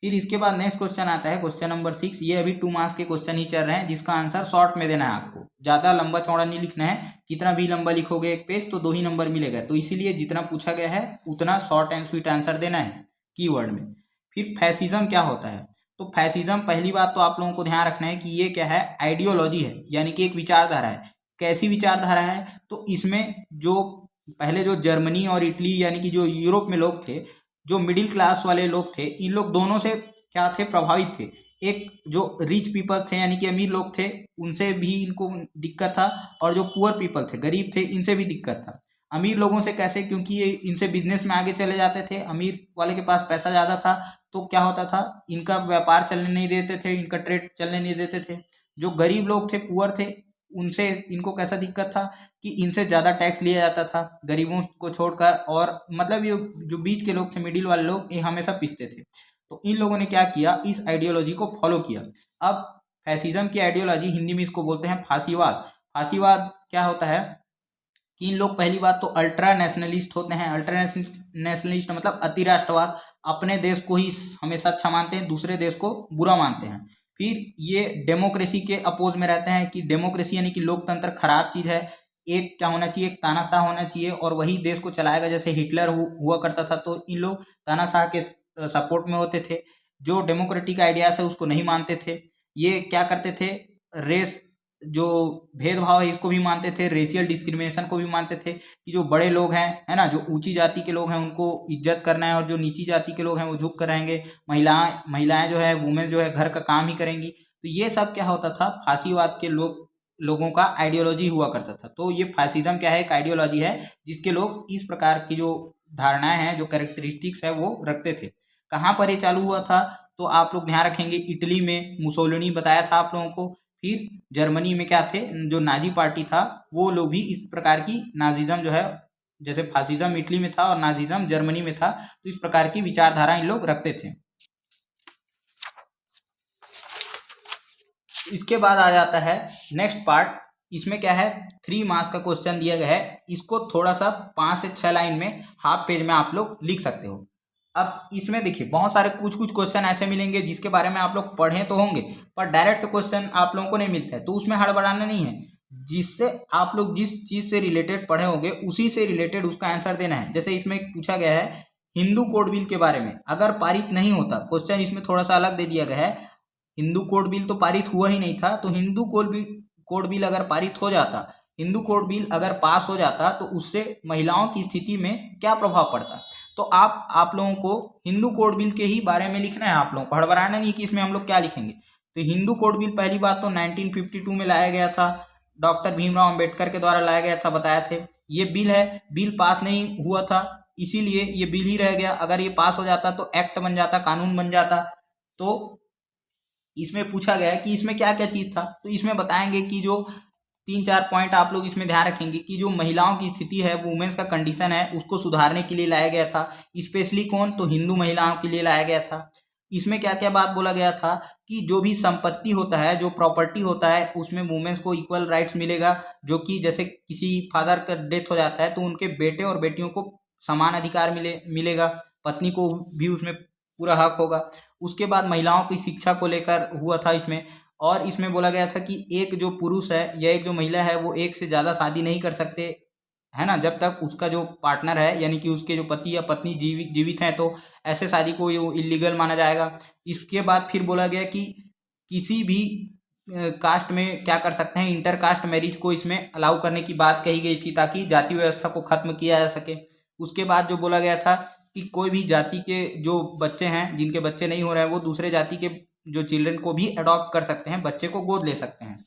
फिर इसके बाद नेक्स्ट क्वेश्चन आता है, क्वेश्चन नंबर 6। ये अभी 2 मार्क्स के क्वेश्चन ही चल रहे हैं, जिसका आंसर शॉर्ट में देना है आपको, ज्यादा लंबा चौड़ा नहीं लिखना है। कितना भी लंबा लिखोगे एक पेज तो 2 ही नंबर मिलेगा, तो इसीलिए जितना पूछा गया है उतना शॉर्ट एंड स्वीट आंसर देना है कीवर्ड में। फिर फैसिज्म क्या होता है, तो फैसिज्म पहली बात तो आप लोगों को ध्यान रखना है कि ये क्या है, आइडियोलॉजी है, यानी कि एक विचारधारा है। कैसी विचारधारा है, तो इसमें जो पहले जो जर्मनी और इटली यानी कि जो यूरोप में लोग थे, जो मिडिल क्लास वाले लोग थे, इन लोग दोनों से क्या थे, प्रभावित थे। एक जो रिच पीपल्स थे यानी कि अमीर लोग थे, उनसे भी इनको दिक्कत था, और जो पुअर पीपल थे, गरीब थे, इनसे भी दिक्कत था। अमीर लोगों से कैसे, क्योंकि ये इनसे बिजनेस में आगे चले जाते थे, अमीर वाले के पास पैसा ज़्यादा था, तो क्या होता था, इनका व्यापार चलने नहीं देते थे, इनका ट्रेड चलने नहीं देते थे। जो गरीब लोग थे, पुअर थे, उनसे इनको कैसा दिक्कत था कि इनसे ज़्यादा टैक्स लिया जाता था गरीबों को छोड़कर, और मतलब ये जो बीच के लोग थे, मिडिल वाले लोग, ये हमेशा पिसते थे। तो इन लोगों ने क्या किया, इस आइडियोलॉजी को फॉलो किया। अब फैसिज्म की आइडियोलॉजी, हिंदी में इसको बोलते हैं फांसीवाद। फांसीवाद क्या होता है कि इन लोग पहली बात तो अल्ट्रा नेशनलिस्ट होते हैं। अल्ट्रा नेशनलिस्ट मतलब अति राष्ट्रवाद, अपने देश को ही हमेशा अच्छा मानते हैं, दूसरे देश को बुरा मानते हैं। फिर ये डेमोक्रेसी के अपोज में रहते हैं कि डेमोक्रेसी यानी कि लोकतंत्र खराब चीज है, एक क्या होना चाहिए, एक तानाशाह होना चाहिए, और वही देश को चलाएगा, जैसे हिटलर हुआ करता था। तो इन लोग तानाशाह के सपोर्ट में होते थे, जो डेमोक्रेटिक आइडियाज है उसको नहीं मानते थे। ये क्या करते थे, रेस जो भेदभाव है इसको भी मानते थे, रेशियल डिस्क्रिमिनेशन को भी मानते थे, कि जो बड़े लोग हैं, है ना, जो ऊंची जाति के लोग हैं उनको इज्जत करना है, और जो नीची जाति के लोग हैं वो झुक कर रहेंगे। महिलाएं जो है, वुमेन जो है, घर का काम ही करेंगी। तो ये सब क्या होता था, फांसीवाद के लोगों का आइडियोलॉजी हुआ करता था। तो ये फासिज्म क्या है, एक आइडियोलॉजी है, जिसके लोग इस प्रकार की जो धारणाएं हैं, जो कैरेक्टरिस्टिक्स है, वो रखते थे। कहाँ पर ये चालू हुआ था, तो आप लोग ध्यान रखेंगे, इटली में मुसोलिनी बताया था आप लोगों को। फिर जर्मनी में क्या थे, जो नाजी पार्टी था, वो लोग भी इस प्रकार की, नाजिज्म जो है, जैसे फासिज्म इटली में था और नाजिज्म जर्मनी में था, तो इस प्रकार की विचारधारा इन लोग रखते थे। इसके बाद आ जाता है नेक्स्ट पार्ट। इसमें क्या है, 3 मार्क्स का क्वेश्चन दिया गया है, इसको थोड़ा सा 5 से 6 लाइन में, हाफ पेज में आप लोग लिख सकते हो। अब इसमें देखिए बहुत सारे कुछ क्वेश्चन ऐसे मिलेंगे जिसके बारे में आप लोग पढ़े तो होंगे, पर डायरेक्ट क्वेश्चन आप लोगों को नहीं मिलता है, तो उसमें हड़बड़ाना नहीं है। जिससे आप लोग जिस चीज से रिलेटेड पढ़े होंगे उसी से रिलेटेड उसका आंसर देना है। जैसे इसमें पूछा गया है हिंदू कोड बिल के बारे में, अगर पारित नहीं होता, क्वेश्चन इसमें थोड़ा सा अलग दे दिया गया है। हिंदू कोड बिल तो पारित हुआ ही नहीं था, तो हिंदू कोड बिल अगर पारित हो जाता, हिंदू कोड बिल अगर पास हो जाता, तो उससे महिलाओं की स्थिति में क्या प्रभाव पड़ता। तो आप लोगों को हिंदू कोड बिल के ही बारे में लिखना है, आप लोगों को हड़बड़ाना नहीं कि इसमें हम लोग क्या लिखेंगे। तो हिंदू कोड बिल पहली बात तो 1952 में लाया गया था, डॉक्टर भीमराव अंबेडकर के द्वारा लाया गया था, बताया थे। ये बिल है, बिल पास नहीं हुआ था, इसीलिए ये बिल ही रह गया। अगर ये पास हो जाता तो एक्ट बन जाता, कानून बन जाता। तो इसमें पूछा गया है कि इसमें क्या क्या चीज था, तो इसमें बताएंगे कि जो 3-4 पॉइंट आप लोग इसमें ध्यान रखेंगे कि जो महिलाओं की स्थिति है, वुमेन्स का कंडीशन है, उसको सुधारने के लिए लाया गया था। स्पेशली कौन, तो हिंदू महिलाओं के लिए लाया गया था। इसमें क्या क्या बात बोला गया था कि जो भी संपत्ति होता है, जो प्रॉपर्टी होता है, उसमें वुमेन्स को इक्वल राइट्स मिलेगा। जो कि जैसे किसी फादर का डेथ हो जाता है तो उनके बेटे और बेटियों को समान अधिकार मिलेगा, पत्नी को भी उसमें पूरा हक होगा। उसके बाद महिलाओं की शिक्षा को लेकर हुआ था इसमें, और इसमें बोला गया था कि एक जो पुरुष है या एक जो महिला है वो एक से ज़्यादा शादी नहीं कर सकते, है ना, जब तक उसका जो पार्टनर है यानी कि उसके जो पति या पत्नी जीवित हैं, तो ऐसे शादी को ये इलीगल माना जाएगा। इसके बाद फिर बोला गया कि किसी भी कास्ट में क्या कर सकते हैं, इंटर कास्ट मैरिज को इसमें अलाउ करने की बात कही गई थी, ताकि जाति व्यवस्था को खत्म किया जा सके। उसके बाद जो बोला गया था कि कोई भी जाति के जो बच्चे हैं, जिनके बच्चे नहीं हो रहे हैं, वो दूसरे जाति के जो चिल्ड्रन को भी अडॉप्ट कर सकते हैं, बच्चे को गोद ले सकते हैं।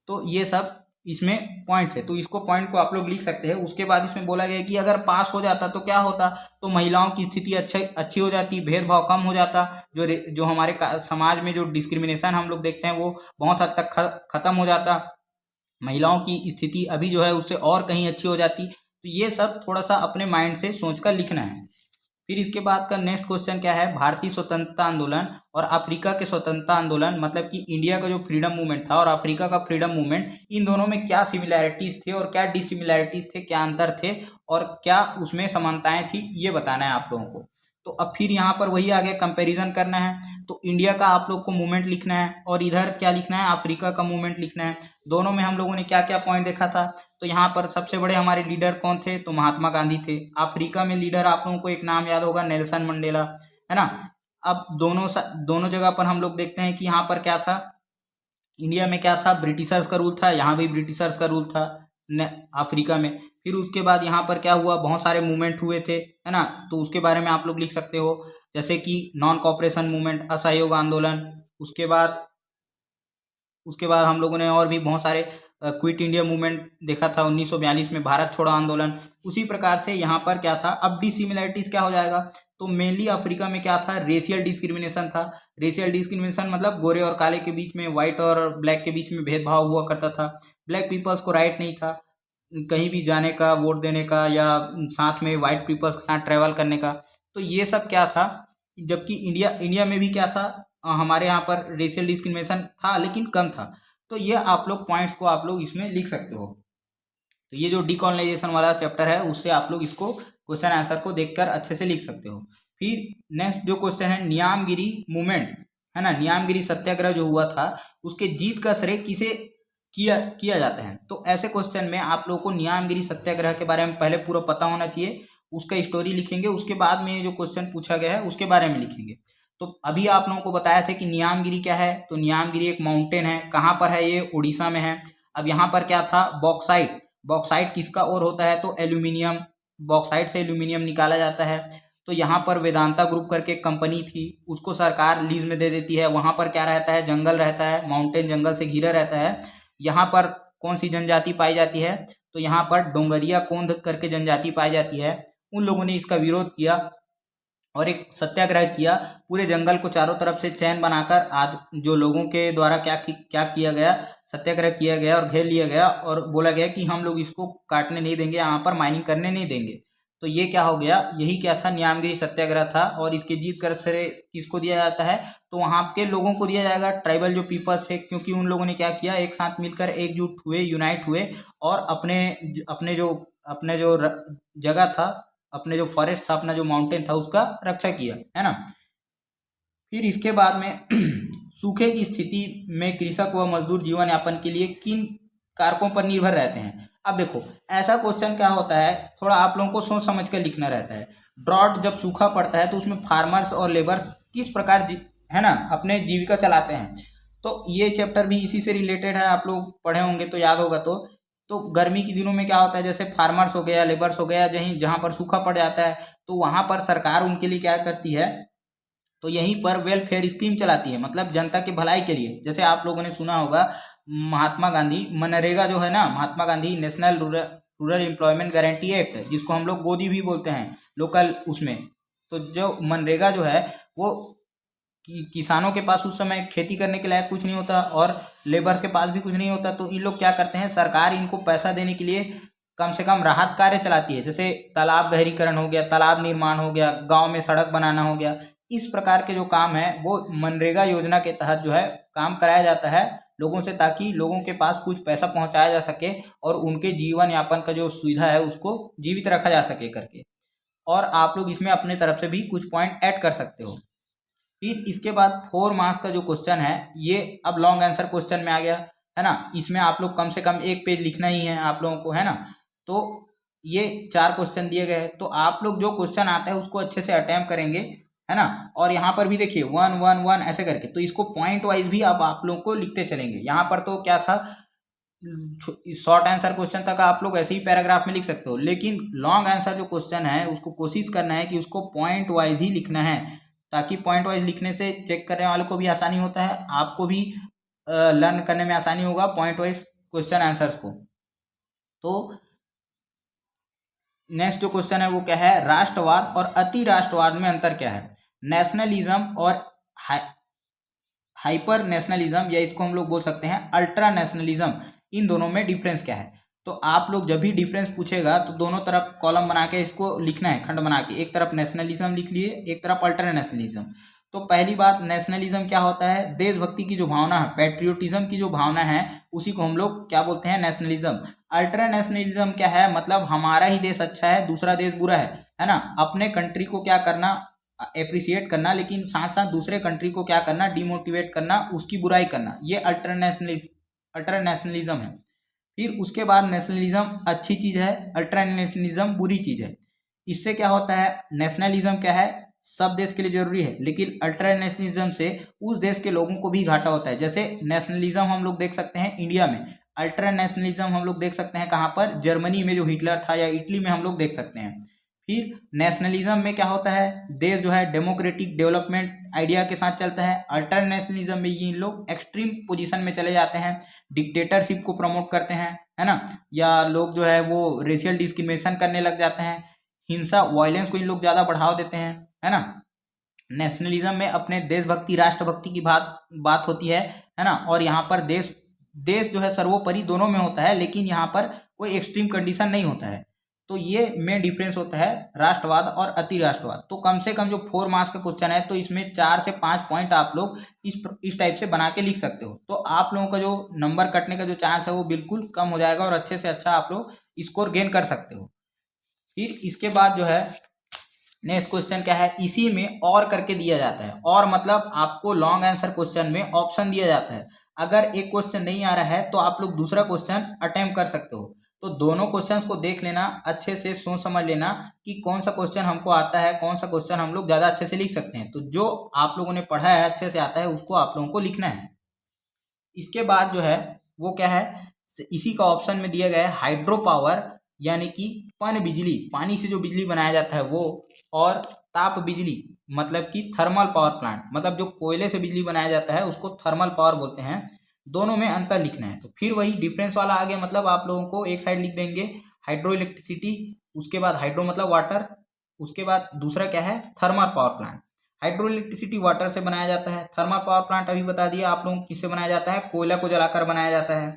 तो ये सब इसमें पॉइंट्स है, तो इसको पॉइंट को आप लोग लिख सकते हैं। उसके बाद इसमें बोला गया कि अगर पास हो जाता तो क्या होता, तो महिलाओं की स्थिति अच्छी हो जाती, भेदभाव कम हो जाता, जो हमारे समाज में जो डिस्क्रिमिनेशन हम लोग देखते हैं वो बहुत हद तक खत्म हो जाता, महिलाओं की स्थिति अभी जो है उससे और कहीं अच्छी हो जाती। तो ये सब थोड़ा सा अपने माइंड से सोच कर लिखना है। फिर इसके बाद का नेक्स्ट क्वेश्चन क्या है, भारतीय स्वतंत्रता आंदोलन और अफ्रीका के स्वतंत्रता आंदोलन, मतलब कि इंडिया का जो फ्रीडम मूवमेंट था और अफ्रीका का फ्रीडम मूवमेंट, इन दोनों में क्या सिमिलैरिटीज थे और क्या डिसिमिलैरिटीज थे, क्या अंतर थे और क्या उसमें समानताएं थी, ये बताना है आप लोगों को। तो अब फिर यहाँ पर वही आगे कंपैरिजन करना है। तो इंडिया का आप लोग को मूवमेंट लिखना है और इधर क्या लिखना है, अफ्रीका का मूवमेंट लिखना है। दोनों में हम लोगों ने क्या क्या पॉइंट देखा था। तो यहाँ पर सबसे बड़े हमारे लीडर कौन थे, तो महात्मा गांधी थे। अफ्रीका में लीडर आप लोगों को एक नाम याद होगा, नेल्सन मंडेला, है ना। अब दोनों जगह पर हम लोग देखते हैं कि यहाँ पर क्या था, इंडिया में क्या था, ब्रिटिशर्स का रूल था, यहाँ भी ब्रिटिशर्स का रूल था अफ्रीका में। फिर उसके बाद यहाँ पर क्या हुआ, बहुत सारे मूवमेंट हुए थे, है ना। तो उसके बारे में आप लोग लिख सकते हो, जैसे कि नॉन कॉपरेशन मूवमेंट, असहयोग आंदोलन। उसके बाद हम लोगों ने और भी बहुत सारे क्विट इंडिया मूवमेंट देखा था 1942 में, भारत छोड़ो आंदोलन। उसी प्रकार से यहाँ पर क्या था, अब डिसिमिलैरिटीज क्या हो जाएगा, तो मेनली अफ्रीका में क्या था, रेशियल डिस्क्रिमिनेशन था। रेशियल डिस्क्रिमिनेशन मतलब गोरे और काले के बीच में, व्हाइट और ब्लैक के बीच में भेदभाव हुआ करता था। ब्लैक पीपल्स को राइट नहीं था कहीं भी जाने का, वोट देने का, या साथ में व्हाइट पीपल्स के साथ ट्रैवल करने का। तो ये सब क्या था, जबकि इंडिया में भी क्या था, हमारे यहाँ पर रेशियल डिस्क्रिमिनेशन था लेकिन कम था। तो ये आप लोग पॉइंट्स को आप लोग इसमें लिख सकते हो। तो ये जो डीकॉलोनाइजेशन वाला चैप्टर है उससे आप लोग इसको क्वेश्चन आंसर को देखकर अच्छे से लिख सकते हो। फिर नेक्स्ट जो क्वेश्चन है, नियामगिरी मूवमेंट, है ना, नियामगिरी सत्याग्रह जो हुआ था, उसके जीत का श्रेय किसे किया जाता है। तो ऐसे क्वेश्चन में आप लोगों को नियामगिरी सत्याग्रह के बारे में पहले पूरा पता होना चाहिए, उसका स्टोरी लिखेंगे, उसके बाद में जो क्वेश्चन पूछा गया है उसके बारे में लिखेंगे। तो अभी आप लोगों को बताया था कि नियामगिरी क्या है, तो नियामगिरी एक माउंटेन है, कहाँ पर है, ये उड़ीसा में है। अब यहाँ पर क्या था, बॉक्साइट। बॉक्साइट किसका और होता है, तो एल्यूमिनियम, बॉक्साइट से एल्यूमिनियम निकाला जाता है। तो यहाँ पर वेदांता ग्रुप करके एक कंपनी थी, उसको सरकार लीज में दे देती है। वहाँ पर क्या रहता है, जंगल रहता है, माउंटेन जंगल से घिरा रहता है। यहाँ पर कौन सी जनजाति पाई जाती है, तो यहाँ पर डोंगरिया कोंध करके जनजाति पाई जाती है। उन लोगों ने इसका विरोध किया और एक सत्याग्रह किया, पूरे जंगल को चारों तरफ से चैन बनाकर जो लोगों के द्वारा क्या किया गया, सत्याग्रह किया गया और घेर लिया गया और बोला गया कि हम लोग इसको काटने नहीं देंगे, यहाँ पर माइनिंग करने नहीं देंगे। तो ये क्या हो गया, यही क्या था, नियामगिरी सत्याग्रह था। और इसके जीत कर श्रेय किसको दिया जाता है, तो वहाँ के लोगों को दिया जाएगा, ट्राइबल जो पीपल्स थे, क्योंकि उन लोगों ने क्या किया, एक साथ मिलकर एकजुट हुए, यूनाइट हुए और अपने जो जगह था, अपने जो फॉरेस्ट था, अपना जो माउंटेन था, उसका रक्षा किया, है ना। फिर इसके बाद में सूखे की स्थिति में कृषक व मजदूर जीवन यापन के लिए किन कारकों पर निर्भर रहते हैं। अब देखो, ऐसा क्वेश्चन क्या होता है, थोड़ा आप लोगों को सोच समझ कर लिखना रहता है। ड्रॉट जब सूखा पड़ता है तो उसमें फार्मर्स और लेबर्स किस प्रकार है ना, अपने जीविका चलाते हैं। तो ये चैप्टर भी इसी से रिलेटेड है, आप लोग पढ़े होंगे तो याद होगा। तो गर्मी के दिनों में क्या होता है, जैसे फार्मर्स हो गया, लेबर्स हो गया, जहाँ पर सूखा पड़ जाता है, तो वहाँ पर सरकार उनके लिए क्या करती है, तो यहीं पर वेलफेयर स्कीम चलाती है, मतलब जनता की भलाई के लिए। जैसे आप लोगों ने सुना होगा, महात्मा गांधी मनरेगा जो है ना, Mahatma Gandhi national rural employment guarantee act, जिसको हम लोग गोदी भी बोलते हैं लोकल उसमें। तो जो मनरेगा जो है वो किसानों के पास उस समय खेती करने के लायक कुछ नहीं होता और लेबर्स के पास भी कुछ नहीं होता। तो इन लोग क्या करते हैं, सरकार इनको पैसा देने के लिए कम से कम राहत कार्य चलाती है, जैसे तालाब गहरीकरण हो गया, तालाब निर्माण हो गया, गांव में सड़क बनाना हो गया। इस प्रकार के जो काम है वो मनरेगा योजना के तहत जो है काम कराया जाता है लोगों से, ताकि लोगों के पास कुछ पैसा पहुंचाया जा सके और उनके जीवन यापन का जो सुविधा है उसको जीवित रखा जा सके करके। और आप लोग इसमें अपने तरफ से भी कुछ पॉइंट ऐड कर सकते हो। फिर इसके बाद 4 मार्क्स का जो क्वेश्चन है, ये अब लॉन्ग आंसर क्वेश्चन में आ गया, है ना। इसमें आप लोग कम से कम 1 पेज लिखना ही है आप लोगों को, है ना। तो ये 4 क्वेश्चन दिए गए हैं, तो आप लोग जो क्वेश्चन आता है उसको अच्छे से अटेम्प्ट करेंगे, है ना। और यहाँ पर भी देखिए 1 1 1 ऐसे करके, तो इसको पॉइंट वाइज भी अब आप लोग को लिखते चलेंगे। यहाँ पर तो क्या था, शॉर्ट आंसर क्वेश्चन तक आप लोग ऐसे ही पैराग्राफ में लिख सकते हो, लेकिन लॉन्ग आंसर जो क्वेश्चन है उसको कोशिश करना है कि उसको पॉइंट वाइज ही लिखना है, ताकि पॉइंट वाइज लिखने से चेक करने वालों को भी आसानी होता है, आपको भी लर्न करने में आसानी होगा पॉइंट वाइज क्वेश्चन आंसर्स को। तो नेक्स्ट जो क्वेश्चन है वो क्या है, राष्ट्रवाद और अति राष्ट्रवाद में अंतर क्या है। नेशनलिज्म और हाइपर नेशनलिज्म, या इसको हम लोग बोल सकते हैं अल्ट्रा नेशनलिज्म, इन दोनों में डिफरेंस क्या है। तो आप लोग जब भी डिफरेंस पूछेगा तो दोनों तरफ कॉलम बना के इसको लिखना है, खंड बना के, एक तरफ नेशनलिज्म लिख लिए, एक तरफ अल्टर नेशनलिज्म। तो पहली बात, नेशनलिज्म क्या होता है? देशभक्ति की जो भावना है, पैट्रियोटिज्म की जो भावना है, उसी को हम लोग क्या बोलते हैं? नेशनलिज्म। अल्टर नेशनलिज्म क्या है? मतलब हमारा ही देश अच्छा है, दूसरा देश बुरा है ना। अपने कंट्री को क्या करना? अप्रिसिएट करना, लेकिन साथ साथ दूसरे कंट्री को क्या करना? डिमोटिवेट करना, उसकी बुराई करना। ये अल्टर नेशनलिज्म है। फिर उसके बाद नेशनलिज्म अच्छी चीज है, अल्ट्रा नेशनलिज्म बुरी चीज है। इससे क्या होता है? नेशनलिज्म क्या है? सब देश के लिए जरूरी है, लेकिन अल्ट्रा नेशनलिज्म से उस देश के लोगों को भी घाटा होता है। जैसे नेशनलिज्म हम लोग देख सकते हैं इंडिया में, अल्ट्रा नेशनलिज्म हम लोग देख सकते हैं कहाँ पर? जर्मनी में जो हिटलर था, या इटली में हम लोग देख सकते हैं। फिर नेशनलिज्म में क्या होता है? देश जो है डेमोक्रेटिक डेवलपमेंट आइडिया के साथ चलता है। अल्टर नेशनलिज्म में ये लोग एक्सट्रीम पोजीशन में चले जाते हैं, डिक्टेटरशिप को प्रमोट करते हैं, है ना, या लोग जो है वो रेशियल डिस्क्रिमिनेशन करने लग जाते हैं, हिंसा वायलेंस को इन लोग ज़्यादा बढ़ावा देते हैं, है ना। नेशनलिज्म में अपने देशभक्ति राष्ट्रभक्ति की बात होती है ना। और यहाँ पर देश जो है सर्वोपरि दोनों में होता है, लेकिन यहाँ पर कोई एक्सट्रीम कंडीशन नहीं होता है। तो ये मेन डिफरेंस होता है राष्ट्रवाद और अति राष्ट्रवाद। तो कम से कम जो 4 मार्क्स का क्वेश्चन है, तो इसमें 4 से 5 पॉइंट आप लोग इस टाइप से बना के लिख सकते हो। तो आप लोगों का जो नंबर कटने का जो चांस है वो बिल्कुल कम हो जाएगा, और अच्छे से अच्छा आप लोग स्कोर गेन कर सकते हो। फिर इसके बाद जो है नेक्स्ट क्वेश्चन क्या है? इसी में और करके दिया जाता है। और मतलब आपको लॉन्ग आंसर क्वेश्चन में ऑप्शन दिया जाता है। अगर एक क्वेश्चन नहीं आ रहा है तो आप लोग दूसरा क्वेश्चन अटेम्प्ट कर सकते हो। तो दोनों क्वेश्चंस को देख लेना, अच्छे से सोच समझ लेना कि कौन सा क्वेश्चन हमको आता है, कौन सा क्वेश्चन हम लोग ज़्यादा अच्छे से लिख सकते हैं। तो जो आप लोगों ने पढ़ा है, अच्छे से आता है, उसको आप लोगों को लिखना है। इसके बाद जो है वो क्या है? इसी का ऑप्शन में दिया गया है हाइड्रो पावर, यानी कि पन बिजली, पानी से जो बिजली बनाया जाता है वो, और ताप बिजली मतलब कि थर्मल पावर प्लांट, मतलब जो कोयले से बिजली बनाया जाता है उसको थर्मल पावर बोलते हैं। दोनों में अंतर लिखना है। तो फिर वही डिफरेंस वाला आ गया, मतलब आप लोगों को एक साइड लिख देंगे हाइड्रो इलेक्ट्रिसिटी, उसके बाद हाइड्रो मतलब वाटर, उसके बाद दूसरा क्या है? Thermal power plant. Hydro electricity water से बनाया जाता है, थर्मल पावर प्लांट अभी बता दिया आप लोगों को किससे बनाया जाता है? कोयला को जलाकर बनाया जाता है।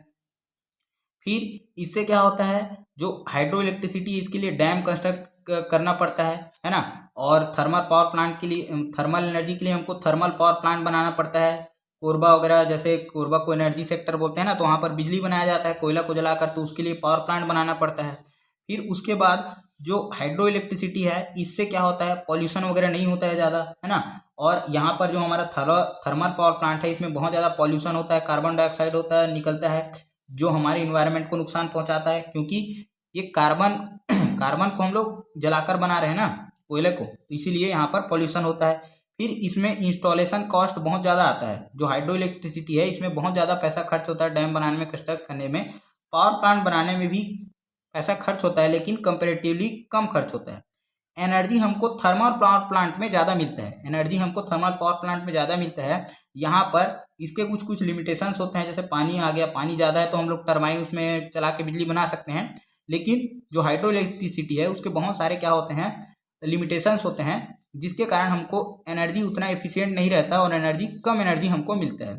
फिर इससे क्या होता है? जो हाइड्रो इलेक्ट्रिसिटी, इसके लिए डैम कंस्ट्रक्ट करना पड़ता है ना। और थर्मल पावर प्लांट के लिए, थर्मल एनर्जी के लिए हमको थर्मल पावर प्लांट बनाना पड़ता है। कोरबा वगैरह, जैसे कोरबा को एनर्जी सेक्टर बोलते हैं ना, तो वहाँ पर बिजली बनाया जाता है कोयला को जलाकर, तो उसके लिए पावर प्लांट बनाना पड़ता है। फिर उसके बाद जो हाइड्रो इलेक्ट्रिसिटी है, इससे क्या होता है? पॉल्यूशन वगैरह नहीं होता है ज़्यादा, है ना। और यहाँ पर जो हमारा थर्मल पावर प्लांट है, इसमें बहुत ज़्यादा पॉल्यूशन होता है, कार्बन डाइऑक्साइड होता है, निकलता है, जो हमारे इन्वायरमेंट को नुकसान पहुंचाता है, क्योंकि ये कार्बन कार्बन को हम लोग जलाकर बना रहे हैं ना, कोयले को, तो इसीलिए यहाँ पर पॉल्यूशन होता है। फिर इसमें इंस्टॉलेशन कॉस्ट बहुत ज़्यादा आता है। जो हाइड्रो इलेक्ट्रिसिटी है, इसमें बहुत ज़्यादा पैसा खर्च होता है, डैम बनाने में, कंस्ट्रक्ट करने में, पावर प्लांट बनाने में भी पैसा खर्च होता है, लेकिन कंपेरेटिवली कम खर्च होता है। एनर्जी हमको थर्मल पावर प्लांट में ज़्यादा मिलता है, एनर्जी हमको थर्मल पावर प्लांट में ज़्यादा मिलता है। यहाँ पर इसके कुछ कुछ लिमिटेशंस होते हैं, जैसे पानी आ गया, पानी ज़्यादा है तो हम लोग टरबाइन उसमें चला के बिजली बना सकते हैं। लेकिन जो हाइड्रो इलेक्ट्रिसिटी है, उसके बहुत सारे क्या होते हैं? लिमिटेशंस होते हैं, जिसके कारण हमको एनर्जी उतना एफिशिएंट नहीं रहता, और एनर्जी कम एनर्जी हमको मिलता है।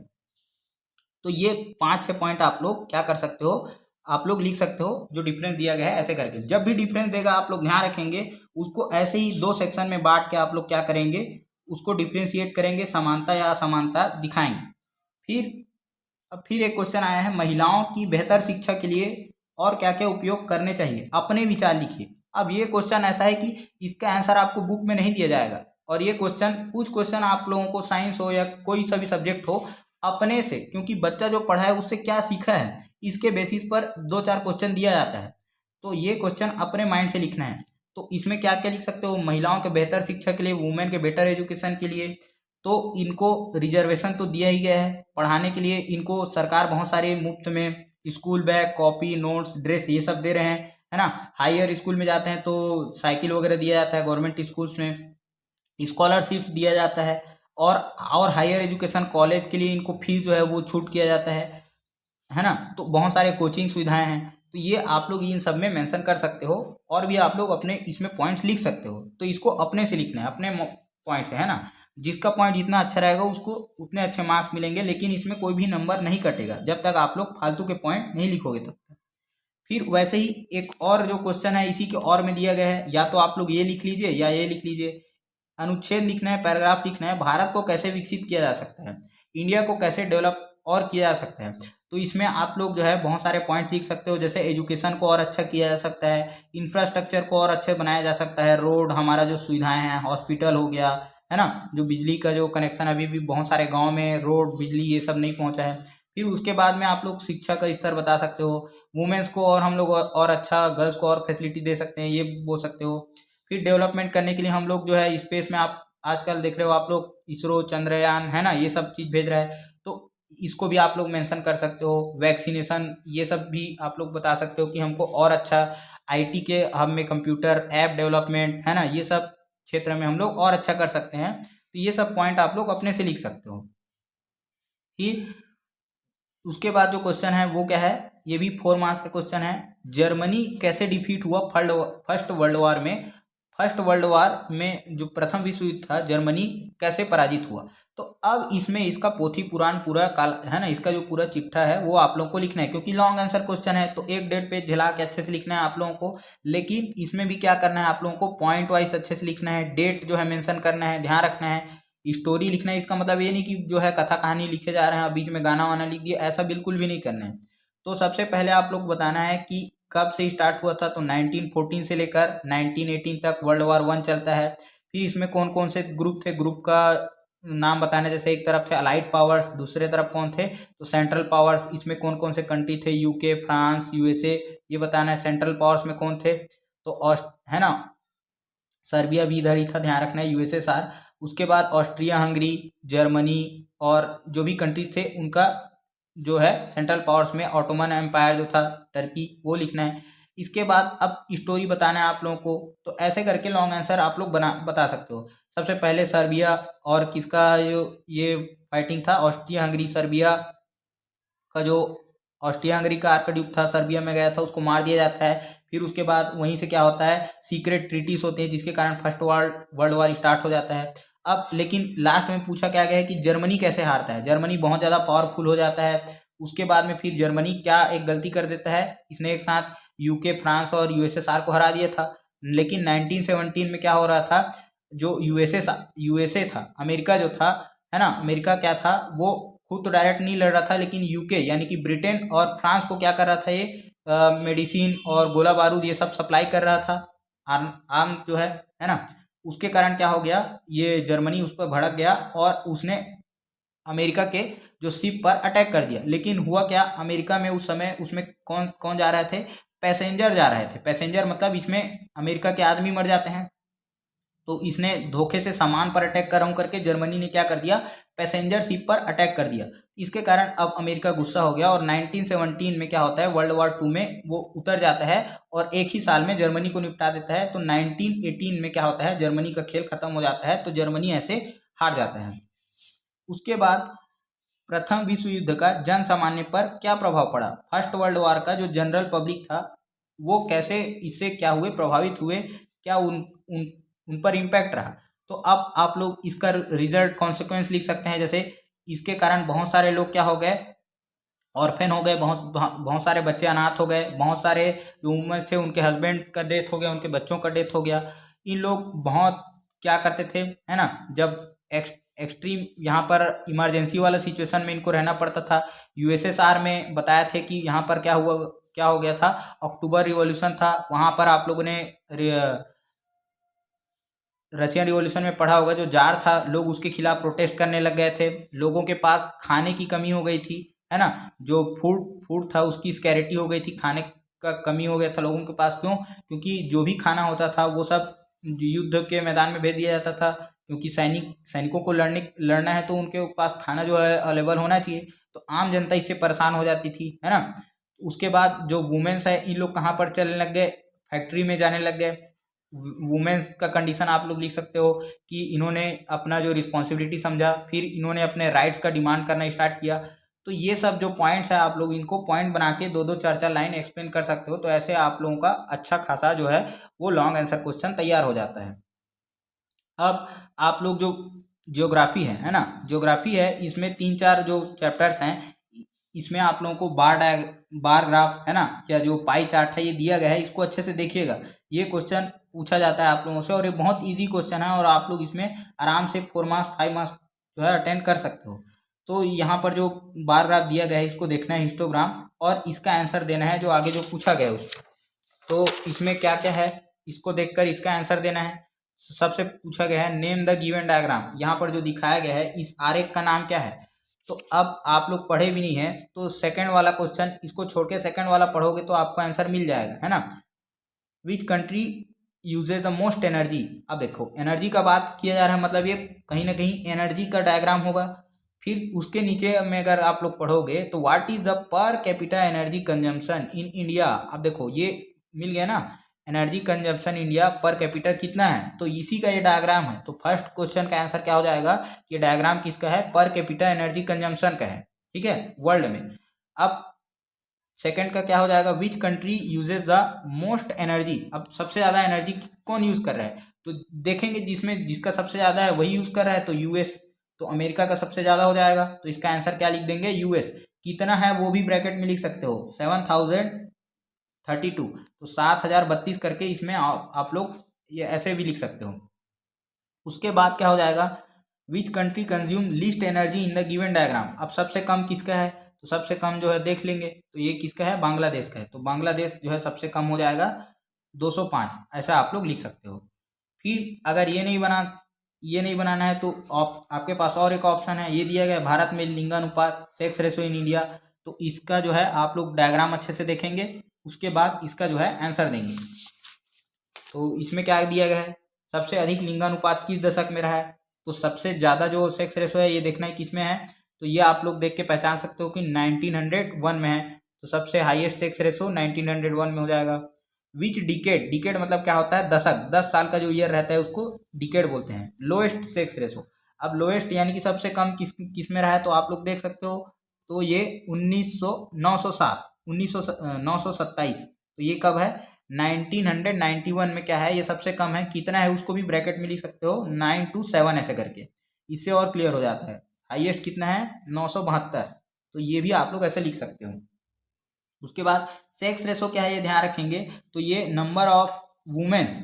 तो ये 5-6 पॉइंट आप लोग क्या कर सकते हो? आप लोग लिख सकते हो, जो डिफरेंस दिया गया है ऐसे करके। जब भी डिफरेंस देगा आप लोग ध्यान रखेंगे, उसको ऐसे ही 2 सेक्शन में बांट के आप लोग क्या करेंगे? उसको डिफ्रेंशिएट करेंगे, समानता या असमानता दिखाएंगे। फिर एक क्वेश्चन आया है, महिलाओं की बेहतर शिक्षा के लिए और क्या क्या उपयोग करने चाहिए? अपने विचार लिखिए। अब ये क्वेश्चन ऐसा है कि इसका आंसर आपको बुक में नहीं दिया जाएगा, और ये कुछ क्वेश्चन आप लोगों को साइंस हो या कोई सा भी सब्जेक्ट हो, अपने से, क्योंकि बच्चा जो पढ़ा है उससे क्या सीखा है, इसके बेसिस पर 2-4 क्वेश्चन दिया जाता है। तो ये क्वेश्चन अपने माइंड से लिखना है। तो इसमें क्या क्या लिख सकते हो? महिलाओं के बेहतर शिक्षा के लिए, वुमेन के बेटर एजुकेशन के लिए, तो इनको रिजर्वेशन तो दिया ही गया है। पढ़ाने के लिए इनको सरकार बहुत सारे मुफ्त में school bag, copy, notes, dress, ये सब दे रहे हैं, है ना। हायर स्कूल में जाते हैं तो साइकिल वगैरह दिया जाता है, गवर्नमेंट स्कूल्स में स्कॉलरशिप दिया जाता है, और हायर एजुकेशन कॉलेज के लिए इनको फीस जो है वो छूट किया जाता है ना। तो बहुत सारे कोचिंग सुविधाएं हैं। तो ये आप लोग इन सब में मेंशन कर सकते हो, और भी आप लोग अपने इसमें पॉइंट्स लिख सकते हो। तो इसको अपने से लिखना है, अपने पॉइंट से, है ना। जिसका पॉइंट जितना अच्छा रहेगा उसको उतने अच्छे मार्क्स मिलेंगे, लेकिन इसमें कोई भी नंबर नहीं कटेगा जब तक आप लोग फालतू के पॉइंट नहीं लिखोगे तब तक। फिर वैसे ही एक और जो क्वेश्चन है इसी के और में दिया गया है, या तो आप लोग ये लिख लीजिए या ये लिख लीजिए। अनुच्छेद लिखना है, पैराग्राफ लिखना है, भारत को कैसे विकसित किया जा सकता है, इंडिया को कैसे डेवलप और किया जा सकता है। तो इसमें आप लोग जो है बहुत सारे पॉइंट्स लिख सकते हो, जैसे एजुकेशन को और अच्छा किया जा सकता है, इंफ्रास्ट्रक्चर को और अच्छे बनाया जा सकता है, रोड, हमारा जो सुविधाएं हैं, हॉस्पिटल हो गया, है ना, जो बिजली का जो कनेक्शन अभी भी बहुत सारे गाँव में रोड, बिजली ये सब नहीं पहुँचा है। फिर उसके बाद में आप लोग शिक्षा का स्तर बता सकते हो, वुमेन्स को और हम लोग और अच्छा, गर्ल्स को और फैसिलिटी दे सकते हैं, ये बोल सकते हो। फिर डेवलपमेंट करने के लिए हम लोग जो है स्पेस में, आप आजकल देख रहे हो आप लोग इसरो, चंद्रयान, है ना, ये सब चीज़ भेज रहा है, तो इसको भी आप लोग मेंशन कर सकते हो। वैक्सीनेशन, ये सब भी आप लोग बता सकते हो कि हमको और अच्छा आईटी के हब में कंप्यूटर ऐप डेवलपमेंट, है ना, ये सब क्षेत्र में हम लोग और अच्छा कर सकते हैं। तो ये सब पॉइंट आप लोग अपने से लिख सकते हो। फिर उसके बाद जो क्वेश्चन है वो क्या है, ये भी 4 मार्क्स का क्वेश्चन है। जर्मनी कैसे डिफीट हुआ फर्स्ट वर्ल्ड वॉर में। फर्स्ट वर्ल्ड वॉर में जो प्रथम विश्व युद्ध था, जर्मनी कैसे पराजित हुआ। तो अब इसमें इसका पोथी पुराण पूरा काल, है ना, इसका जो पूरा चिट्ठा है वो आप लोग को लिखना है, क्योंकि लॉन्ग आंसर क्वेश्चन है तो 1-1.5 पेज झेला के अच्छे से लिखना है आप लोगों को। लेकिन इसमें भी क्या करना है, आप लोगों को पॉइंट वाइज अच्छे से लिखना है, डेट जो है मेंशन करना है, ध्यान रखना है। स्टोरी लिखना है, इसका मतलब ये नहीं कि जो है कथा कहानी लिखे जा रहे हैं, बीच में गाना वाना लिख दिया, ऐसा बिल्कुल भी नहीं करना है। तो सबसे पहले आप लोग बताना है कि कब से स्टार्ट हुआ था। तो 1914 से लेकर 1918 तक वर्ल्ड वॉर 1 चलता है। फिर इसमें कौन कौन से ग्रुप थे, ग्रुप का नाम बताना, जैसे एक तरफ थे अलाइड पावर्स, दूसरे तरफ कौन थे तो सेंट्रल पावर्स। इसमें कौन कौन से कंट्री थे, यूके, फ्रांस, यूएसए, ये बताना है। सेंट्रल पावर्स में कौन थे तो है ना, सर्बिया भी इधर ही था, ध्यान रखना है, यूएसएसआर। उसके बाद ऑस्ट्रिया हंगरी, जर्मनी और जो भी कंट्रीज थे उनका जो है सेंट्रल पावर्स में ऑटोमन एम्पायर जो था, टर्की, वो लिखना है। इसके बाद अब स्टोरी बताना है आप लोगों को। तो ऐसे करके लॉन्ग आंसर आप लोग बता सकते हो। सबसे पहले सर्बिया और किसका जो ये फाइटिंग था, ऑस्ट्रिया हंगरी सर्बिया का जो ऑस्ट्रिया हंगरी का आर्कड्यूक था, सर्बिया में गया था, उसको मार दिया जाता है। फिर उसके बाद वहीं से क्या होता है, सीक्रेट ट्रीटीज होते हैं जिसके कारण फर्स्ट वर्ल्ड वॉर स्टार्ट हो जाता है। अब लेकिन लास्ट में पूछा क्या गया है कि जर्मनी कैसे हारता है। जर्मनी बहुत ज़्यादा पावरफुल हो जाता है। उसके बाद में फिर जर्मनी क्या एक गलती कर देता है, इसने एक साथ यूके, फ्रांस और यूएसएसआर को हरा दिया था। लेकिन 1917 में क्या हो रहा था, जो यूएसए था, अमेरिका जो था, है ना, अमेरिका क्या था, वो खुद तो डायरेक्ट नहीं लड़ रहा था, लेकिन यूके यानी कि ब्रिटेन और फ्रांस को क्या कर रहा था, ये मेडिसिन और गोला बारूद ये सब सप्लाई कर रहा था, आर्म जो है ना। उसके कारण क्या हो गया, ये जर्मनी उस पर भड़क गया और उसने अमेरिका के जो शिप पर अटैक कर दिया। लेकिन हुआ क्या, अमेरिका में उस समय उसमें कौन कौन जा रहे थे, पैसेंजर जा रहे थे। पैसेंजर मतलब इसमें अमेरिका के आदमी मर जाते हैं। तो इसने धोखे से सामान पर अटैक कर रहा हूँ करके जर्मनी ने क्या कर दिया, पैसेंजर शिप पर अटैक कर दिया। इसके कारण अब अमेरिका गुस्सा हो गया और 1917 में क्या होता है, वर्ल्ड वॉर 2 में वो उतर जाता है और एक ही साल में जर्मनी को निपटा देता है। तो 1918 में क्या होता है, जर्मनी का खेल खत्म हो जाता है, तो जर्मनी ऐसे हार जाता है। उसके बाद प्रथम विश्व युद्ध का जन सामान्य पर क्या प्रभाव पड़ा। फर्स्ट वर्ल्ड वॉर का जो जनरल पब्लिक था वो कैसे इससे क्या हुए, प्रभावित हुए, क्या उन उन उन पर इम्पैक्ट रहा। तो अब आप लोग इसका रिजल्ट कॉन्सिक्वेंस लिख सकते हैं। जैसे इसके कारण बहुत सारे लोग क्या हो गए, ऑर्फेन हो गए, बहुत बहुत सारे बच्चे अनाथ हो गए, बहुत सारे जो वुमेन्स थे उनके हस्बैंड का डेथ हो गया, उनके बच्चों का डेथ हो गया। इन लोग बहुत क्या करते थे, है ना, जब एक्सट्रीम यहाँ पर इमरजेंसी वाला सिचुएशन में इनको रहना पड़ता था। यूएसएसआर में बताया थे कि यहाँ पर क्या हुआ, क्या हो गया था, अक्टूबर रिवॉल्यूशन था। वहाँ पर आप लोगों ने रशियन रिवॉल्यूशन में पढ़ा होगा, जो जार था, लोग उसके खिलाफ प्रोटेस्ट करने लग गए थे। लोगों के पास खाने की कमी हो गई थी, है ना, जो फूड था उसकी स्कैरिटी हो गई थी, खाने का कमी हो गया था लोगों के पास। क्यों, क्योंकि जो भी खाना होता था वो सब युद्ध के मैदान में भेज दिया जाता था, क्योंकि सैनिकों को लड़ना है तो उनके पास खाना जो है अवेलेबल होना चाहिए। तो आम जनता इससे परेशान हो जाती थी, है ना। उसके बाद जो वुमेन्स है, इन लोग कहाँ पर चलने लग गए, फैक्ट्री में जाने लग गए। वुमेन्स का कंडीशन आप लोग लिख सकते हो कि इन्होंने अपना जो रिस्पॉन्सिबिलिटी समझा, फिर इन्होंने अपने राइट्स का डिमांड करना स्टार्ट किया। तो ये सब जो पॉइंट्स है, आप लोग इनको पॉइंट बना के 2-2 4-4 लाइन एक्सप्लेन कर सकते हो। तो ऐसे आप लोगों का अच्छा खासा जो है वो लॉन्ग आंसर क्वेश्चन तैयार हो जाता है। अब आप लोग जो ज्योग्राफी है ना, ज्योग्राफी है, इसमें 3-4 जो चैप्टर्स हैं, इसमें आप लोगों को बार ग्राफ है ना, या जो पाई चार्ट है ये दिया गया है, इसको अच्छे से देखिएगा। ये क्वेश्चन पूछा जाता है आप लोगों से और ये बहुत इजी क्वेश्चन है और आप लोग इसमें आराम से 4 मार्क्स 5 मार्क्स जो है अटेंड कर सकते हो। तो यहाँ पर जो बार ग्राफ दिया गया है इसको देखना है हिस्टोग्राम, और इसका आंसर देना है जो आगे जो पूछा गया है उसको। तो इसमें क्या क्या है इसको देखकर इसका आंसर देना है। सबसे पूछा गया है नेम द गिवन डायग्राम, यहाँ पर जो दिखाया गया है इस आरेख का नाम क्या है। तो अब आप लोग पढ़े भी नहीं है तो सेकंड वाला क्वेश्चन इसको छोड़ के सेकंड वाला पढ़ोगे तो आपको आंसर मिल जाएगा, है ना। Which country uses the most energy. अब देखो एनर्जी का बात किया जा रहा है, मतलब ये कहीं ना कहीं एनर्जी का डायग्राम होगा। फिर उसके नीचे में अगर आप लोग पढ़ोगे तो what is the per capita energy consumption in India. अब देखो ये मिल गया ना, energy consumption India per capita कितना है, तो इसी का ये डायग्राम है। तो फर्स्ट क्वेश्चन का आंसर क्या हो जाएगा, ये डायग्राम किसका है, पर कैपिटा एनर्जी कंजम्पशन का है, ठीक है, वर्ल्ड में। अब सेकंड का क्या हो जाएगा, which country uses the most energy. अब सबसे ज़्यादा एनर्जी कौन यूज़ कर रहा है, तो देखेंगे जिसमें जिसका सबसे ज़्यादा है वही यूज़ कर रहा है, तो यूएस। तो अमेरिका का सबसे ज़्यादा हो जाएगा, तो इसका आंसर क्या लिख देंगे, यूएस। कितना है वो भी ब्रैकेट में लिख सकते हो, 7032, तो 7032 करके इसमें आप लोग ये ऐसे भी लिख सकते हो। उसके बाद क्या हो जाएगा, which country consume least energy in the given diagram. अब सबसे कम किसका है, तो सबसे कम जो है देख लेंगे, तो ये किसका है, बांग्लादेश का है। तो बांग्लादेश जो है सबसे कम हो जाएगा 205, ऐसा आप लोग लिख सकते हो। फिर अगर ये नहीं बनाना है तो आपके पास और एक ऑप्शन है, ये दिया गया भारत में लिंगानुपात सेक्स रेशो इन इंडिया। तो इसका जो है आप लोग डायग्राम अच्छे से देखेंगे, उसके बाद इसका जो है आंसर देंगे। तो इसमें क्या दिया गया है, सबसे अधिक लिंगानुपात किस दशक में रहा है, तो सबसे ज़्यादा जो सेक्स रेशो है ये देखना है किस में है। तो ये आप लोग देख के पहचान सकते हो कि 1901 में है। तो सबसे हाईएस्ट सेक्स रेशो 1901 में हो जाएगा। विच डिकेड, डिकेड मतलब क्या होता है, दशक, 10 साल का जो ईयर रहता है उसको डिकेड बोलते हैं। लोएस्ट सेक्स रेशो, अब लोएस्ट यानी कि सबसे कम किस में रहा है, तो आप लोग देख सकते हो, तो ये 927, तो ये कब है, 1991 में क्या है, ये सबसे कम है। कितना है उसको भी ब्रैकेट में लिख सकते हो, 927 ऐसे करके, इससे और क्लियर हो जाता है। हाईएस्ट कितना है, 972, तो ये भी आप लोग ऐसे लिख सकते हो। उसके बाद सेक्स रेशो क्या है ये ध्यान रखेंगे, तो ये नंबर ऑफ वुमेन्स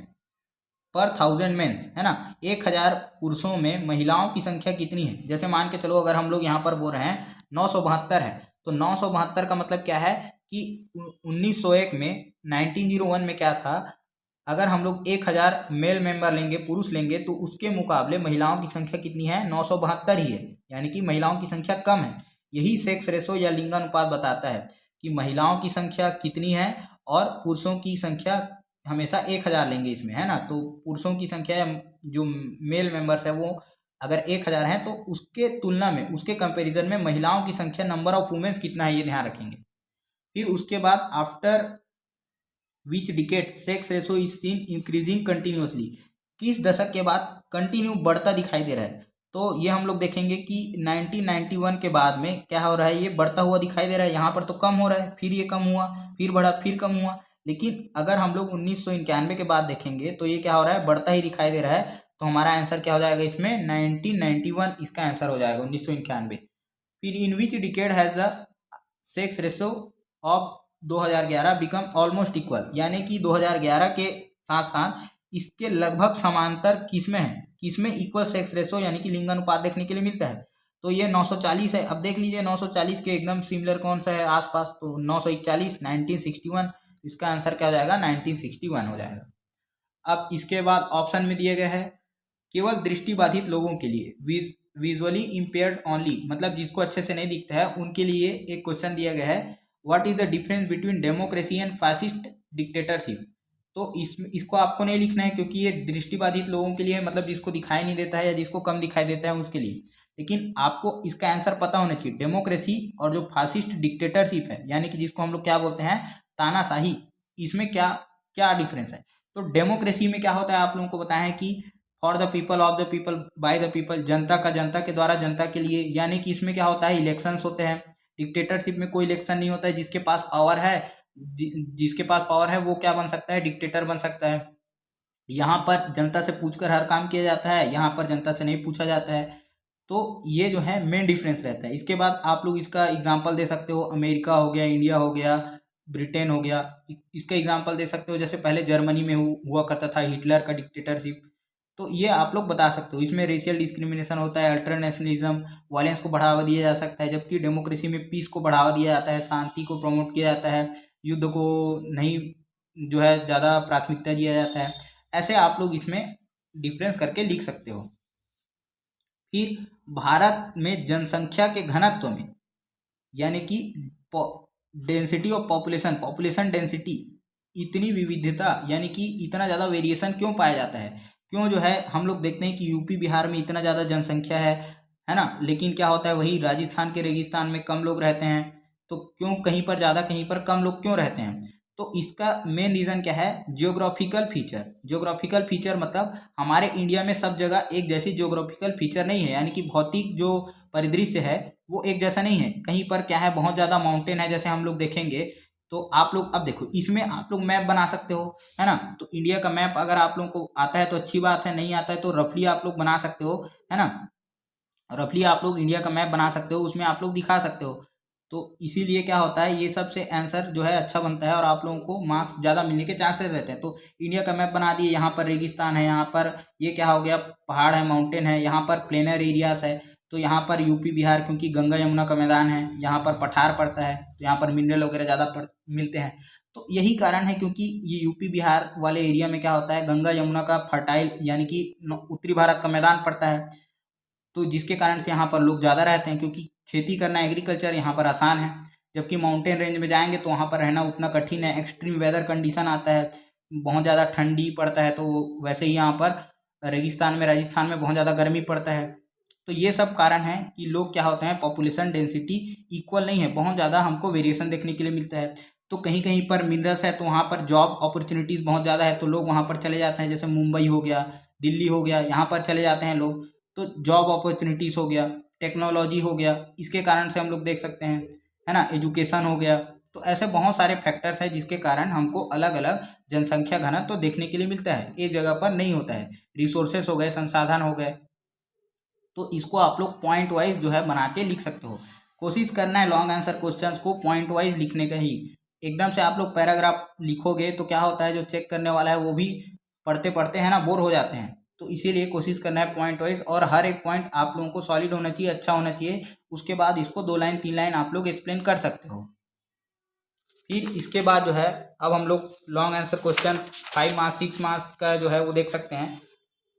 पर 1000 मेंस, है ना, 1000 पुरुषों में महिलाओं की संख्या कितनी है। जैसे मान के चलो अगर हम लोग यहाँ पर बोल रहे हैं 972 है, तो 972 का मतलब क्या है कि 1901 में 1901 में क्या था, अगर हम लोग 1000 मेल मेंबर लेंगे, पुरुष लेंगे, तो उसके मुकाबले महिलाओं की संख्या कितनी है, 972 ही है, यानी कि महिलाओं की संख्या कम है। यही सेक्स रेशो या लिंगानुपात बताता है कि महिलाओं की संख्या कितनी है और पुरुषों की संख्या हमेशा 1000 लेंगे इसमें, है ना। तो पुरुषों की संख्या जो मेल मेंबर्स है वो अगर 1000 हैं, तो उसके तुलना में, उसके कंपैरिजन में महिलाओं की संख्या, नंबर ऑफ वुमेन्स कितना है ये ध्यान रखेंगे। फिर उसके बाद after which decade sex ratio is seen increasing continuously, किस दशक के बाद कंटिन्यू बढ़ता दिखाई दे रहा है। तो ये हम लोग देखेंगे कि 1991 के बाद में क्या हो रहा है, ये बढ़ता हुआ दिखाई दे रहा है। यहाँ पर तो कम हो रहा है, फिर ये कम हुआ, फिर बढ़ा, फिर कम हुआ। लेकिन अगर हम लोग 1991 के बाद देखेंगे तो ये क्या हो रहा है, बढ़ता ही दिखाई दे रहा है। तो हमारा आंसर क्या हो जाएगा इसमें, 1991 इसका आंसर हो जाएगा, 1991। फिर in which decade has the sex ratio of 2011 become almost equal, यानी कि 2011 के साथ साथ इसके लगभग समांतर किसमें है, किसमें इक्वल सेक्स रेशो यानी कि लिंगानुपात देखने के लिए मिलता है। तो ये 940 है। अब देख लीजिए 940 के एकदम सिमिलर कौन सा है आसपास, तो 941, 1961, इसका आंसर क्या हो जाएगा, 1961 हो जाएगा। अब इसके बाद ऑप्शन में दिए गए हैं केवल दृष्टिबाधित लोगों के लिए, विजुअली इम्पेयर्ड ओनली, मतलब जिसको अच्छे से नहीं दिखता है उनके लिए एक क्वेश्चन दिया गया है, what is the difference between democracy and fascist dictatorship. तो इसको आपको नहीं लिखना है क्योंकि ये दृष्टिबाधित लोगों के लिए, मतलब जिसको दिखाई नहीं देता है या जिसको कम दिखाई देता है उसके लिए। लेकिन आपको इसका आंसर पता होना चाहिए, डेमोक्रेसी और जो फासिस्ट डिक्टेटरशिप है, यानी कि जिसको हम लोग क्या बोलते हैं, तानाशाही, इसमें क्या क्या डिफरेंस है। तो डेमोक्रेसी में क्या होता है आप लोगों को बताया है कि for the people, of the people, by the people, जनता का जनता के द्वारा जनता के लिए, यानी कि इसमें क्या होता है, इलेक्शंस होते हैं। डिक्टेटरशिप में कोई इलेक्शन नहीं होता है, जिसके पास पावर है, जिसके पास पावर है वो क्या बन सकता है, डिक्टेटर बन सकता है। यहाँ पर जनता से पूछकर हर काम किया जाता है, यहाँ पर जनता से नहीं पूछा जाता है। तो ये जो है मेन डिफरेंस रहता है। इसके बाद आप लोग इसका एग्जांपल दे सकते हो, अमेरिका हो गया, इंडिया हो गया, ब्रिटेन हो गया, इसका एग्जांपल दे सकते हो। जैसे पहले जर्मनी में हुआ करता था हिटलर का डिक्टेटरशिप, तो ये आप लोग बता सकते हो। इसमें रेशियल डिस्क्रिमिनेशन होता है, अल्टरनेशनलिज्म, वायलेंस को बढ़ावा दिया जा सकता है, जबकि डेमोक्रेसी में पीस को बढ़ावा दिया जाता है, शांति को प्रमोट किया जाता है, युद्ध को नहीं जो है ज़्यादा प्राथमिकता दिया जाता है। ऐसे आप लोग इसमें डिफरेंस करके लिख सकते हो। फिर भारत में जनसंख्या के घनत्व में, यानी कि density of population, population density, इतनी विविधता यानी कि इतना ज़्यादा वेरिएशन क्यों पाया जाता है? क्यों जो है हम लोग देखते हैं कि यूपी बिहार में इतना ज़्यादा जनसंख्या है ना, लेकिन क्या होता है वही राजस्थान के रेगिस्तान में कम लोग रहते हैं। तो क्यों कहीं पर ज़्यादा कहीं पर कम लोग क्यों रहते हैं? तो इसका मेन रीज़न क्या है? Geographical feature. जियोग्राफिकल फीचर मतलब हमारे इंडिया में सब जगह एक जैसी जियोग्राफिकल फीचर नहीं है, यानी कि भौतिक जो परिदृश्य है वो एक जैसा नहीं है। कहीं पर क्या है, बहुत ज़्यादा माउंटेन है, जैसे हम लोग देखेंगे तो आप लोग अब देखो इसमें आप लोग मैप बना सकते हो, है ना। तो इंडिया का मैप अगर आप लोगों को आता है तो अच्छी बात है, नहीं आता है तो रफली आप लोग बना सकते हो, है ना। रफली आप लोग इंडिया का मैप बना सकते हो, उसमें आप लोग दिखा सकते हो। तो इसीलिए क्या होता है, ये सबसे आंसर जो है अच्छा बनता है और आप लोगों को मार्क्स ज़्यादा मिलने के चांसेस रहते हैं। तो इंडिया का मैप बना दिए, यहाँ पर रेगिस्तान है, यहाँ पर ये क्या हो गया, पहाड़ है, माउंटेन है, यहाँ पर प्लेनर एरियाज है। तो यहाँ पर यूपी बिहार क्योंकि गंगा यमुना का मैदान है, यहाँ पर पठार पड़ता है, तो यहाँ पर मिनरल वगैरह ज़्यादा मिलते हैं। तो यही कारण है, क्योंकि ये यूपी बिहार वाले एरिया में क्या होता है, गंगा यमुना का फर्टाइल यानी कि उत्तरी भारत का मैदान पड़ता है। तो जिसके कारण से यहाँ पर लोग ज़्यादा रहते हैं, क्योंकि खेती करना, एग्रीकल्चर यहाँ पर आसान है। जबकि माउंटेन रेंज में जाएंगे तो वहाँ पर रहना उतना कठिन है, एक्सट्रीम वेदर कंडीशन आता है, बहुत ज़्यादा ठंडी पड़ता है। तो वैसे ही यहाँ पर रेगिस्तान में, राजस्थान में बहुत ज़्यादा गर्मी पड़ता है। तो ये सब कारण है कि लोग क्या होते हैं, पॉपुलेशन डेंसिटी इक्वल नहीं है, बहुत ज़्यादा हमको वेरिएशन देखने के लिए मिलता है। तो कहीं कहीं पर मिनरल्स है तो वहाँ पर जॉब अपॉर्चुनिटीज़ बहुत ज़्यादा है, तो लोग वहाँ पर चले जाते हैं। जैसे मुंबई हो गया, दिल्ली हो गया, यहाँ पर चले जाते हैं लोग। तो जॉब अपॉर्चुनिटीज़ हो गया, टेक्नोलॉजी हो गया, इसके कारण से हम लोग देख सकते हैं, है ना, एजुकेशन हो गया। तो ऐसे बहुत सारे फैक्टर्स हैं जिसके कारण हमको अलग अलग जनसंख्या घनत्व तो देखने के लिए मिलता है, एक जगह पर नहीं होता है। रिसोर्सेस हो गए, संसाधन हो गए, तो इसको आप लोग पॉइंट वाइज जो है बना के लिख सकते हो। कोशिश करना है लॉन्ग आंसर क्वेश्चंस को पॉइंट वाइज लिखने का ही। एकदम से आप लोग पैराग्राफ लिखोगे तो क्या होता है, जो चेक करने वाला है वो भी पढ़ते पढ़ते है ना बोर हो जाते हैं। तो इसीलिए कोशिश करना है पॉइंट वाइज, और हर एक पॉइंट आप लोगों को सॉलिड होना चाहिए, अच्छा होना चाहिए। उसके बाद इसको 2 लाइन 3 लाइन आप लोग एक्सप्लेन कर सकते हो। फिर इसके बाद जो है अब हम लोग long answer question 5 marks 6 marks का जो है वो देख सकते हैं।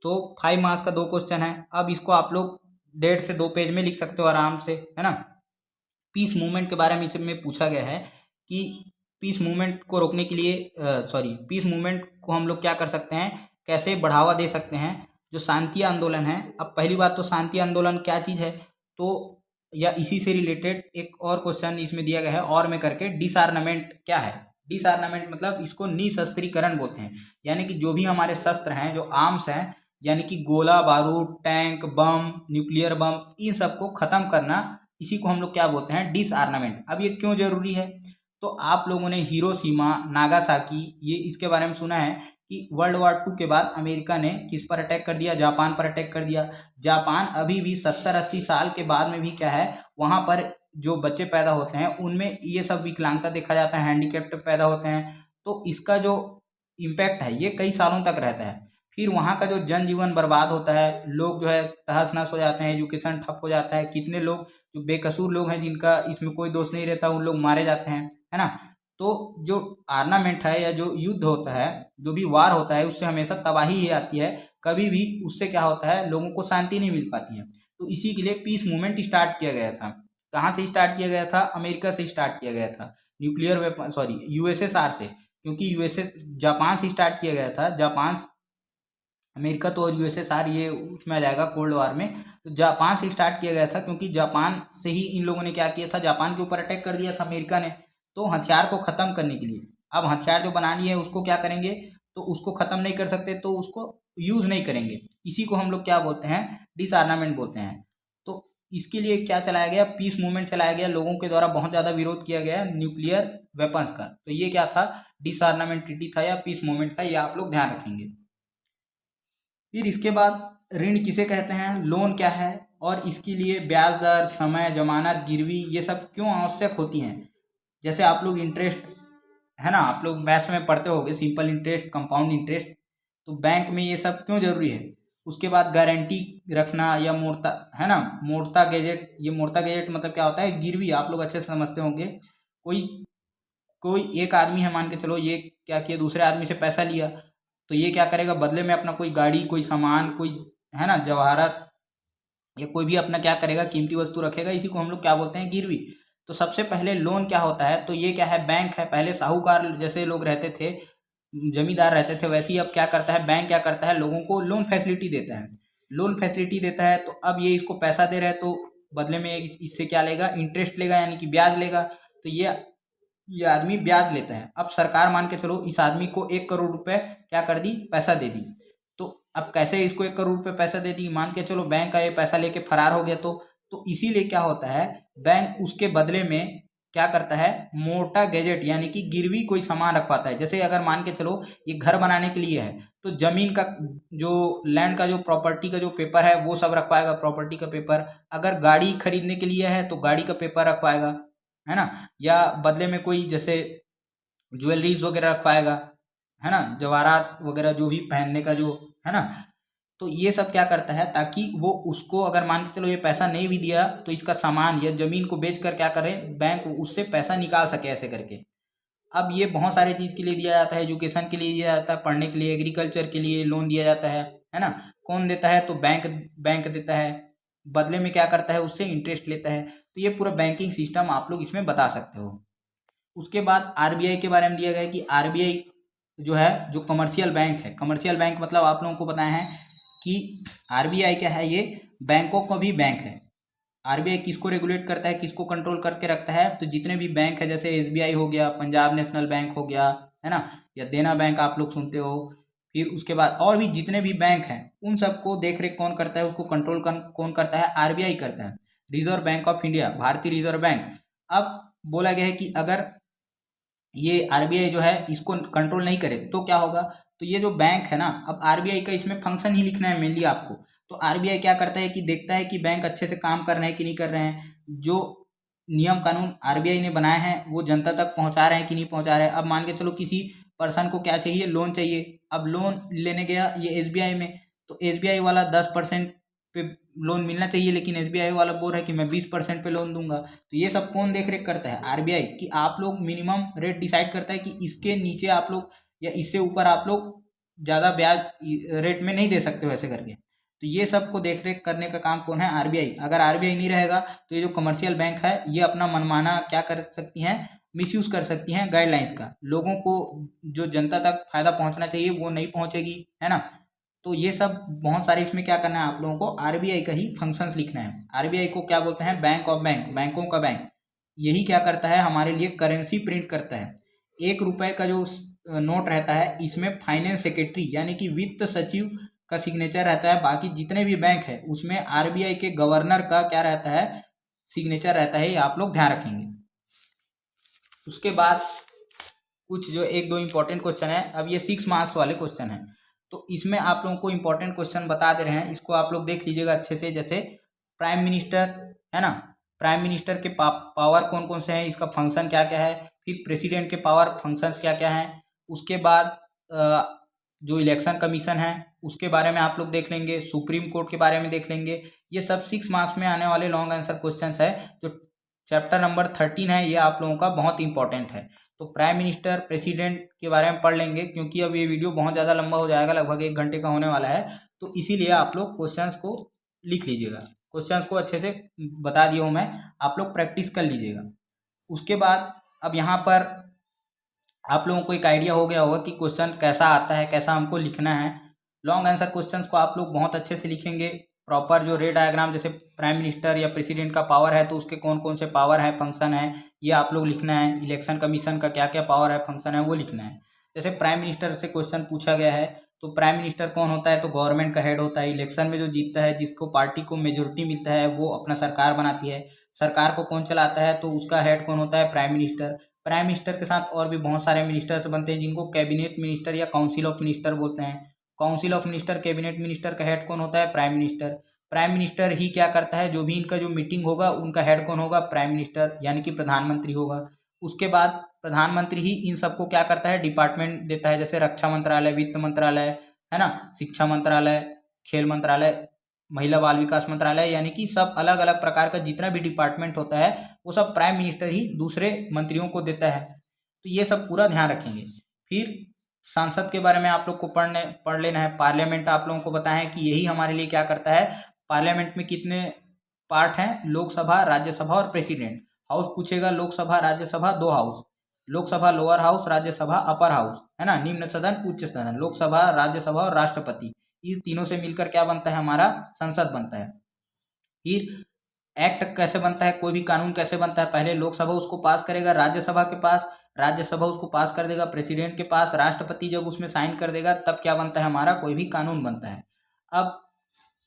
तो 5 मार्क्स का 2 क्वेश्चन है। अब इसको आप लोग 1.5 से 2 पेज में लिख सकते हो आराम से, है ना। पीस मूवमेंट के बारे में इसमें पूछा गया है कि पीस मूवमेंट को रोकने के लिए पीस मूवमेंट को हम लोग क्या कर सकते हैं, कैसे बढ़ावा दे सकते हैं। जो शांति आंदोलन है, अब पहली बात तो शांति आंदोलन क्या चीज़ है, तो या इसी से रिलेटेड एक और क्वेश्चन इसमें दिया गया है और में करके, डिसआर्मामेंट क्या है। डिसआर्मामेंट मतलब इसको निशस्त्रीकरण बोलते हैं, यानी कि जो भी हमारे शस्त्र हैं, जो आर्म्स हैं, यानी कि गोला बारूद, टैंक, बम, न्यूक्लियर बम, इन सबको ख़त्म करना, इसी को हम लोग क्या बोलते हैं, डिसआर्मामेंट। अब ये क्यों जरूरी है, तो आप लोगों ने हिरोशिमा, नागासाकी, ये इसके बारे में सुना है कि वर्ल्ड वॉर 2 के बाद अमेरिका ने किस पर अटैक कर दिया, जापान पर अटैक कर दिया। जापान अभी भी 70-80 साल के बाद में भी क्या है, वहाँ पर जो बच्चे पैदा होते हैं उनमें ये सब विकलांगता देखा जाता है, हैंडीकैप्ड पैदा होते हैं। तो इसका जो इम्पैक्ट है ये कई सालों तक रहता है। फिर वहाँ का जो जनजीवन बर्बाद होता है, लोग जो है तहस नहस हो जाते हैं, एजुकेशन ठप हो जाता है, कितने लोग जो बेकसूर लोग हैं जिनका इसमें कोई दोष नहीं रहता, उन लोग मारे जाते हैं, है ना। तो जो आर्नामेंट है या जो युद्ध होता है, जो भी वार होता है, उससे हमेशा तबाही ही आती है, कभी भी उससे क्या होता है, लोगों को शांति नहीं मिल पाती है। तो इसी के लिए पीस मूवमेंट स्टार्ट किया गया था। कहाँ से स्टार्ट किया गया था, अमेरिका से स्टार्ट किया गया था, न्यूक्लियर वेपन यूएसएसआर से, क्योंकि यूएसएस जापान से स्टार्ट किया गया था। जापान, अमेरिका तो और यूएसएसआर ये उसमें आ जाएगा कोल्ड वार में। तो जापान से स्टार्ट किया गया था, क्योंकि जापान से ही इन लोगों ने क्या किया था, जापान के ऊपर अटैक कर दिया था अमेरिका ने। तो हथियार को ख़त्म करने के लिए, अब हथियार जो बना लिए है उसको क्या करेंगे, तो उसको ख़त्म नहीं कर सकते तो उसको यूज़ नहीं करेंगे। इसी को हम लोग क्या बोलते हैं, डिसआर्मामेंट बोलते हैं। तो इसके लिए क्या चलाया गया, पीस मूवमेंट चलाया गया, लोगों के द्वारा बहुत ज़्यादा विरोध किया गया न्यूक्लियर वेपन्स का। तो ये क्या था, डिसआर्मामेंट ट्रीटी था या पीस मूवमेंट था, ये आप लोग ध्यान रखेंगे। फिर इसके बाद ऋण किसे कहते हैं, लोन क्या है, और इसके लिए ब्याज दर, समय, जमानत, गिरवी ये सब क्यों आवश्यक होती हैं। जैसे आप लोग इंटरेस्ट है ना, आप लोग मैथ्स में पढ़ते होंगे सिंपल इंटरेस्ट, कंपाउंड इंटरेस्ट, तो बैंक में ये सब क्यों जरूरी है। उसके बाद गारंटी रखना या मोर्ता है ना, मोर्ता गैजेट, ये मोर्ता गैजेट मतलब क्या होता है, गिरवी, आप लोग अच्छे से समझते होंगे। कोई कोई एक आदमी है, मान के चलो ये क्या किया, दूसरे आदमी से पैसा लिया, तो ये क्या करेगा, बदले में अपना कोई गाड़ी, कोई सामान, कोई है ना जवाहरात या कोई भी अपना क्या करेगा, कीमती वस्तु रखेगा, इसी को हम लोग क्या बोलते हैं, गिरवी। तो सबसे पहले लोन क्या होता है, तो ये क्या है, बैंक है। पहले साहूकार जैसे लोग रहते थे, जमींदार रहते थे, वैसे ही अब क्या करता है, बैंक क्या करता है, लोगों को लोन फैसिलिटी देता है। लोन फैसिलिटी देता है, तो अब ये इसको पैसा दे रहा है, तो बदले में इससे क्या लेगा, इंटरेस्ट लेगा, यानी कि ब्याज लेगा। तो ये आदमी ब्याज लेता है। अब सरकार मान के चलो इस आदमी को 1 करोड़ रुपए क्या कर दी, पैसा दे दी। तो अब कैसे इसको 1 करोड़ रुपए पैसा दे दी, मान के चलो बैंक का ये पैसा लेके फरार हो गया, तो इसीलिए क्या होता है, बैंक उसके बदले में क्या करता है, मोटा गैजेट यानी कि गिरवी कोई सामान रखवाता है। जैसे अगर मान के चलो ये घर बनाने के लिए है, तो जमीन का जो लैंड का जो प्रॉपर्टी का जो पेपर है वो सब रखवाएगा, प्रॉपर्टी का पेपर। अगर गाड़ी खरीदने के लिए है तो गाड़ी का पेपर रखवाएगा, है ना। या बदले में कोई जैसे ज्वेलरीज वगैरह रखवाएगा, है ना, जवाहरात वगैरह जो भी पहनने का जो है ना। तो ये सब क्या करता है, ताकि वो उसको अगर मान के चलो ये पैसा नहीं भी दिया, तो इसका सामान या जमीन को बेच कर क्या करें, बैंक उससे पैसा निकाल सके, ऐसे करके। अब ये बहुत सारे चीज़ के लिए दिया जाता है, एजुकेशन के लिए दिया जाता है, पढ़ने के लिए, एग्रीकल्चर के लिए लोन दिया जाता है ना। कौन देता है, तो बैंक बैंक देता है, बदले में क्या करता है, उससे इंटरेस्ट लेता है। तो ये पूरा बैंकिंग सिस्टम आप लोग इसमें बता सकते हो। उसके बाद आरबीआई के बारे में दिया गया है कि आरबीआई जो है, जो कमर्शियल बैंक है, कमर्शियल बैंक मतलब आप लोगों को बताया है कि आरबीआई क्या है, ये बैंकों का भी बैंक है। आरबीआई किसको रेगुलेट करता है, किसको कंट्रोल करके रखता है, तो जितने भी बैंक है, जैसे एसबीआई हो गया, पंजाब नेशनल बैंक हो गया, है ना, या देना बैंक आप लोग सुनते हो। फिर उसके बाद और भी जितने भी बैंक हैं, उन सबको देख रेख कौन करता है, उसको कंट्रोल कौन करता है, आरबीआई करता है, रिजर्व बैंक ऑफ इंडिया, भारतीय रिजर्व बैंक। अब बोला गया है कि अगर ये आरबीआई जो है इसको कंट्रोल नहीं करे तो क्या होगा, तो ये जो बैंक है ना, अब आरबीआई का इसमें फंक्शन ही लिखना है मेनली आपको। तो आरबीआई क्या करता है कि देखता है कि बैंक अच्छे से काम कर रहे हैं कि नहीं कर रहे हैं, जो नियम कानून आरबीआई ने बनाए हैं वो जनता तक पहुंचा रहे हैं कि नहीं पहुंचा रहे हैं। अब मान के चलो किसी पर्सन को क्या चाहिए, लोन चाहिए, अब लोन लेने गया ये एसबीआई में, तो एसबीआई वाला 10% पे लोन मिलना चाहिए, लेकिन एसबीआई वाला बोल रहा है कि मैं 20% पे लोन दूंगा। तो ये सब कौन देख रेख करता है, आरबीआई, कि आप लोग मिनिमम रेट डिसाइड करता है कि इसके नीचे आप लोग या इससे ऊपर आप लोग ज़्यादा ब्याज रेट में नहीं दे सकते हो, ऐसे करके। तो ये सब को देख रेख करने का काम कौन है, आरबीआई। अगर आरबीआई नहीं रहेगा तो ये जो कमर्शियल बैंक है ये अपना मनमाना क्या कर सकती हैं, मिसयूज कर सकती हैं गाइडलाइंस का। लोगों को जो जनता तक फायदा पहुंचना चाहिए वो नहीं पहुंचेगी, है ना। तो ये सब बहुत सारे इसमें क्या करना है आप लोगों को, आरबीआई का ही फंक्शंस लिखना है। आरबीआई को क्या बोलते हैं, बैंक ऑफ बैंक, बैंकों का बैंक। यही क्या करता है, हमारे लिए करेंसी प्रिंट करता है। 1 रुपए का जो नोट रहता है, इसमें फाइनेंस सेक्रेटरी यानी कि वित्त सचिव का सिग्नेचर रहता है। बाकी जितने भी बैंक है उसमें आरबीआई के गवर्नर का क्या रहता है, सिग्नेचर रहता है। ये आप लोग ध्यान रखेंगे। उसके बाद कुछ जो 1-2 इंपॉर्टेंट क्वेश्चन है, अब ये 6 मार्क्स वाले क्वेश्चन है, तो इसमें आप लोगों को इंपॉर्टेंट क्वेश्चन बता दे रहे हैं, इसको आप लोग देख लीजिएगा अच्छे से। जैसे प्राइम मिनिस्टर है ना, प्राइम मिनिस्टर के पावर कौन कौन से हैं, इसका फंक्शन क्या क्या है, फिर प्रेसिडेंट के पावर फंक्शंस क्या क्या हैं। उसके बाद जो इलेक्शन कमीशन है उसके बारे में आप लोग देख लेंगे, सुप्रीम कोर्ट के बारे में देख लेंगे। ये सब 6 मार्क्स में आने वाले लॉन्ग आंसर क्वेश्चन है। जो चैप्टर नंबर 13 है ये आप लोगों का बहुत इंपॉर्टेंट है। तो प्राइम मिनिस्टर, प्रेसिडेंट के बारे में पढ़ लेंगे, क्योंकि अब ये वीडियो बहुत ज़्यादा लंबा हो जाएगा, लगभग 1 घंटे का होने वाला है। तो इसीलिए आप लोग क्वेश्चंस को लिख लीजिएगा, क्वेश्चंस को अच्छे से बता दिया हूँ मैं, आप लोग प्रैक्टिस कर लीजिएगा। उसके बाद अब यहाँ पर आप लोगों को एक आइडिया हो गया होगा कि क्वेश्चन कैसा आता है, कैसा हमको लिखना है। लॉन्ग आंसर क्वेश्चंस को आप लोग बहुत अच्छे से लिखेंगे, प्रॉपर जो रे डायग्राम, जैसे प्राइम मिनिस्टर या प्रेसिडेंट का पावर है तो उसके कौन कौन से पावर है, फंक्शन है, ये आप लोग लिखना है। इलेक्शन कमीशन का क्या क्या पावर है, फंक्शन है, वो लिखना है। जैसे प्राइम मिनिस्टर से क्वेश्चन पूछा गया है, तो प्राइम मिनिस्टर कौन होता है, तो गवर्नमेंट का हेड होता है। इलेक्शन में जो जीतता है, जिसको पार्टी को मेजोरिटी मिलता है, वो अपना सरकार बनाती है। सरकार को कौन चलाता है, तो उसका हेड कौन होता है, प्राइम मिनिस्टर। प्राइम मिनिस्टर के साथ और भी बहुत सारे मिनिस्टर्स बनते हैं, जिनको कैबिनेट मिनिस्टर या काउंसिल ऑफ मिनिस्टर बोलते हैं। Council of minister, cabinet minister का हेड कौन होता है, प्राइम मिनिस्टर। प्राइम मिनिस्टर ही क्या करता है, जो भी इनका जो मीटिंग होगा उनका हेड कौन होगा, प्राइम मिनिस्टर यानी कि प्रधानमंत्री होगा। उसके बाद प्रधानमंत्री ही इन सबको क्या करता है, डिपार्टमेंट देता है, जैसे रक्षा मंत्रालय, वित्त मंत्रालय, है ना, शिक्षा मंत्रालय, खेल मंत्रालय, महिला बाल विकास मंत्रालय, यानी कि सब अलग अलग प्रकार का जितना भी डिपार्टमेंट होता है वो सब प्राइम मिनिस्टर ही दूसरे मंत्रियों को देता है। तो ये सब पूरा ध्यान रखेंगे। फिर संसद के बारे में आप लोग को पढ़ लेना है। पार्लियामेंट आप लोगों को बताएं कि यही हमारे लिए क्या करता है, पार्लियामेंट में कितने पार्ट हैं, लोकसभा, राज्यसभा और प्रेसिडेंट। हाउस पूछेगा, Lok Sabha Rajya Sabha 2 house, Lok Sabha lower house, Rajya Sabha upper house, है ना, निम्न सदन उच्च सदन, लोकसभा राज्यसभा और राष्ट्रपति, इन तीनों से मिलकर क्या बनता है, हमारा संसद बनता है। फिर एक्ट कैसे बनता है, कोई भी कानून कैसे बनता है, पहले लोकसभा उसको पास करेगा, राज्यसभा के पास, राज्यसभा उसको पास कर देगा प्रेसिडेंट के पास, राष्ट्रपति जब उसमें साइन कर देगा तब क्या बनता है, हमारा कोई भी कानून बनता है। अब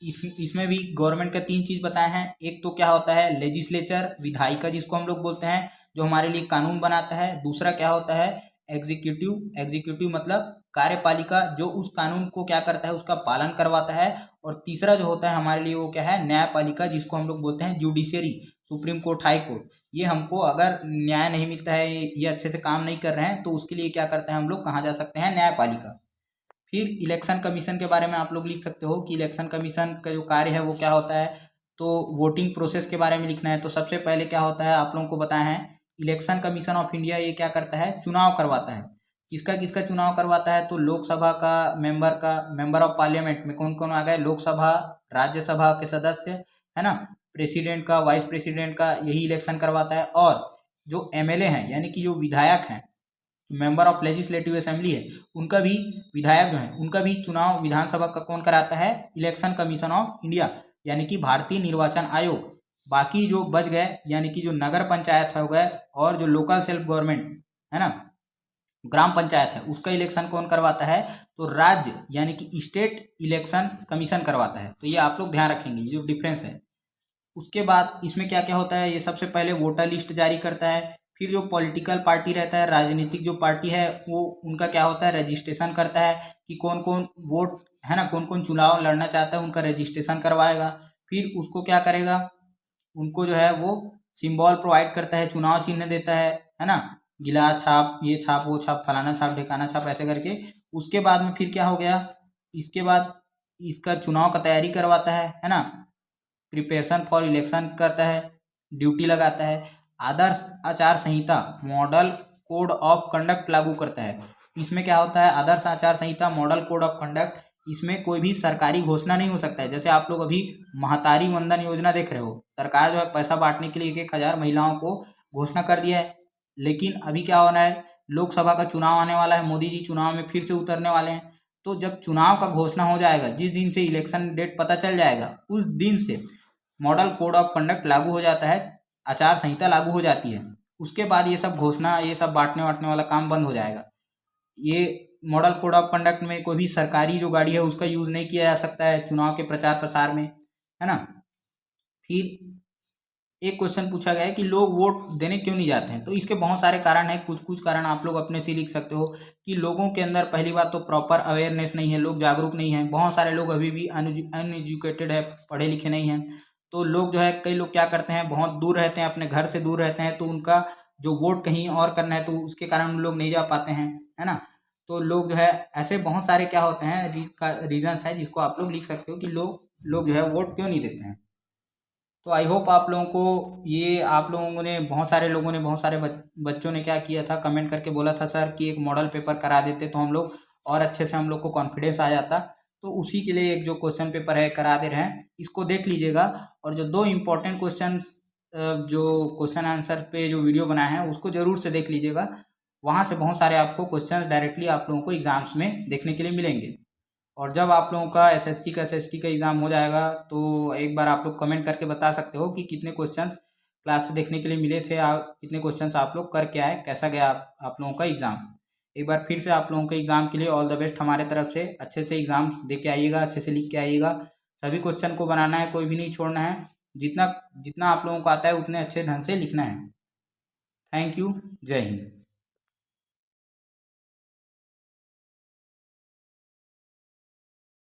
इसमें भी गवर्नमेंट का 3 चीज बताए हैं। एक तो क्या होता है लेजिस्लेचर, विधायिका जिसको हम लोग बोलते हैं, जो हमारे लिए कानून बनाता है। दूसरा क्या होता है एग्जीक्यूटिव, एग्जीक्यूटिव मतलब कार्यपालिका, जो उस कानून को क्या करता है, उसका पालन करवाता है। और तीसरा जो होता है हमारे लिए वो क्या है, न्यायपालिका, जिसको हम लोग बोलते हैं judiciary, supreme court, high court. ये हमको अगर न्याय नहीं मिलता है, ये अच्छे से काम नहीं कर रहे हैं, तो उसके लिए क्या करते हैं हम लोग, कहाँ जा सकते हैं, न्यायपालिका। फिर इलेक्शन कमीशन के बारे में आप लोग लिख सकते हो कि इलेक्शन कमीशन का जो कार्य है वो क्या होता है। तो वोटिंग प्रोसेस के बारे में लिखना है। तो सबसे पहले क्या होता है, आप लोगों को बताया है, इलेक्शन कमीशन ऑफ इंडिया ये क्या करता है, चुनाव करवाता है। किसका किसका चुनाव करवाता है, तो लोकसभा का मेंबर ऑफ पार्लियामेंट में कौन कौन आ गए, लोकसभा राज्यसभा के सदस्य, है ना, प्रेसिडेंट का, वाइस प्रेसिडेंट का, यही इलेक्शन करवाता है। और जो एमएलए हैं यानी कि जो विधायक हैं, मेंबर ऑफ लेजिस्लेटिव असेंबली है, उनका भी, विधायक जो है उनका भी चुनाव विधानसभा का कौन कराता है, इलेक्शन कमीशन ऑफ इंडिया यानी कि भारतीय निर्वाचन आयोग। बाकी जो बच गए यानी कि जो नगर पंचायत हो गए और जो लोकल सेल्फ गवर्नमेंट है ना, ग्राम पंचायत है, उसका इलेक्शन कौन करवाता है, तो राज्य यानी कि स्टेट इलेक्शन कमीशन करवाता है। तो ये आप लोग ध्यान रखेंगे, ये जो डिफरेंस है। उसके बाद इसमें क्या क्या होता है, ये सबसे पहले वोटर लिस्ट जारी करता है। फिर जो पॉलिटिकल पार्टी रहता है, राजनीतिक जो पार्टी है, वो उनका क्या होता है, रजिस्ट्रेशन करता है कि कौन कौन वोट, है ना, कौन कौन चुनाव लड़ना चाहता है, उनका रजिस्ट्रेशन करवाएगा। फिर उसको क्या करेगा, उनको जो है वो सिंबल प्रोवाइड करता है, चुनाव चिन्ह देता है ना, गिलास छाप, ये छाप, वो छाप, फलाना छाप, ढिकाना छाप, ऐसे करके। उसके बाद में फिर क्या हो गया, इसके बाद इसका चुनाव का तैयारी करवाता है ना, प्रिपरेशन फॉर इलेक्शन करता है, ड्यूटी लगाता है, आदर्श आचार संहिता, मॉडल कोड ऑफ कंडक्ट लागू करता है। इसमें क्या होता है, आदर्श आचार संहिता, मॉडल कोड ऑफ कंडक्ट, इसमें कोई भी सरकारी घोषणा नहीं हो सकता है। जैसे आप लोग अभी महतारी वंदन योजना देख रहे हो, सरकार जो है पैसा बांटने के लिए 1,000 महिलाओं को घोषणा कर दिया है। लेकिन अभी क्या होना है, लोकसभा का चुनाव आने वाला है, मोदी जी चुनाव में फिर से उतरने वाले हैं। तो जब चुनाव का घोषणा हो जाएगा, जिस दिन से इलेक्शन डेट पता चल जाएगा, उस दिन से मॉडल कोड ऑफ कंडक्ट लागू हो जाता है, आचार संहिता लागू हो जाती है। उसके बाद ये सब घोषणा, ये सब बांटने वाटने वाला काम बंद हो जाएगा। ये मॉडल कोड ऑफ कंडक्ट में कोई भी सरकारी जो गाड़ी है उसका यूज नहीं किया जा सकता है चुनाव के प्रचार प्रसार में, है ना। फिर एक क्वेश्चन पूछा गया है कि लोग वोट देने क्यों नहीं जाते हैं। तो इसके बहुत सारे कारण हैं, कुछ कुछ कारण आप लोग अपने से लिख सकते हो कि लोगों के अंदर पहली बात तो प्रॉपर अवेयरनेस नहीं है, लोग जागरूक नहीं हैं। बहुत सारे लोग अभी भी अनएजुकेटेड है, पढ़े लिखे नहीं हैं। तो लोग जो है, कई लोग क्या करते हैं, बहुत दूर रहते हैं, अपने घर से दूर रहते हैं, तो उनका जो वोट कहीं और करना है तो उसके कारण उन लोग नहीं जा पाते हैं, है ना। तो लोग जो है, ऐसे बहुत सारे क्या होते हैं रीजंस है जिसको आप लोग लिख सकते हो कि लोग जो है वोट क्यों नहीं देते हैं। तो आई होप आप लोगों को ये, आप लोगों ने, बहुत सारे लोगों ने, बहुत सारे बच्चों ने क्या किया था, कमेंट करके बोला था सर कि एक मॉडल पेपर करा देते तो हम लोग और अच्छे से, हम लोग को कॉन्फिडेंस आ जाता। तो उसी के लिए एक जो क्वेश्चन पेपर है करा दे रहे हैं, इसको देख लीजिएगा। और जो 2 इम्पोर्टेंट क्वेश्चन, जो क्वेश्चन आंसर पे जो वीडियो बनाए हैं उसको जरूर से देख लीजिएगा। वहाँ से बहुत सारे आपको क्वेश्चन डायरेक्टली आप लोगों को एग्जाम्स में देखने के लिए मिलेंगे। और जब आप लोगों का एसएससी का एसएसटी का एग्ज़ाम हो जाएगा तो एक बार आप लोग कमेंट करके बता सकते हो कि कितने क्वेश्चंस क्लास से देखने के लिए मिले थे, कितने क्वेश्चंस आप लोग करके आए, कैसा गया आप लोगों का एग्ज़ाम। एक बार फिर से आप लोगों के एग्ज़ाम के लिए ऑल द बेस्ट हमारे तरफ से। अच्छे से एग्ज़ाम दे के आइएगा, अच्छे से लिख के आइएगा। सभी क्वेश्चन को बनाना है, कोई भी नहीं छोड़ना है। जितना जितना आप लोगों को आता है उतने अच्छे ढंग से लिखना है। थैंक यू, जय हिंद।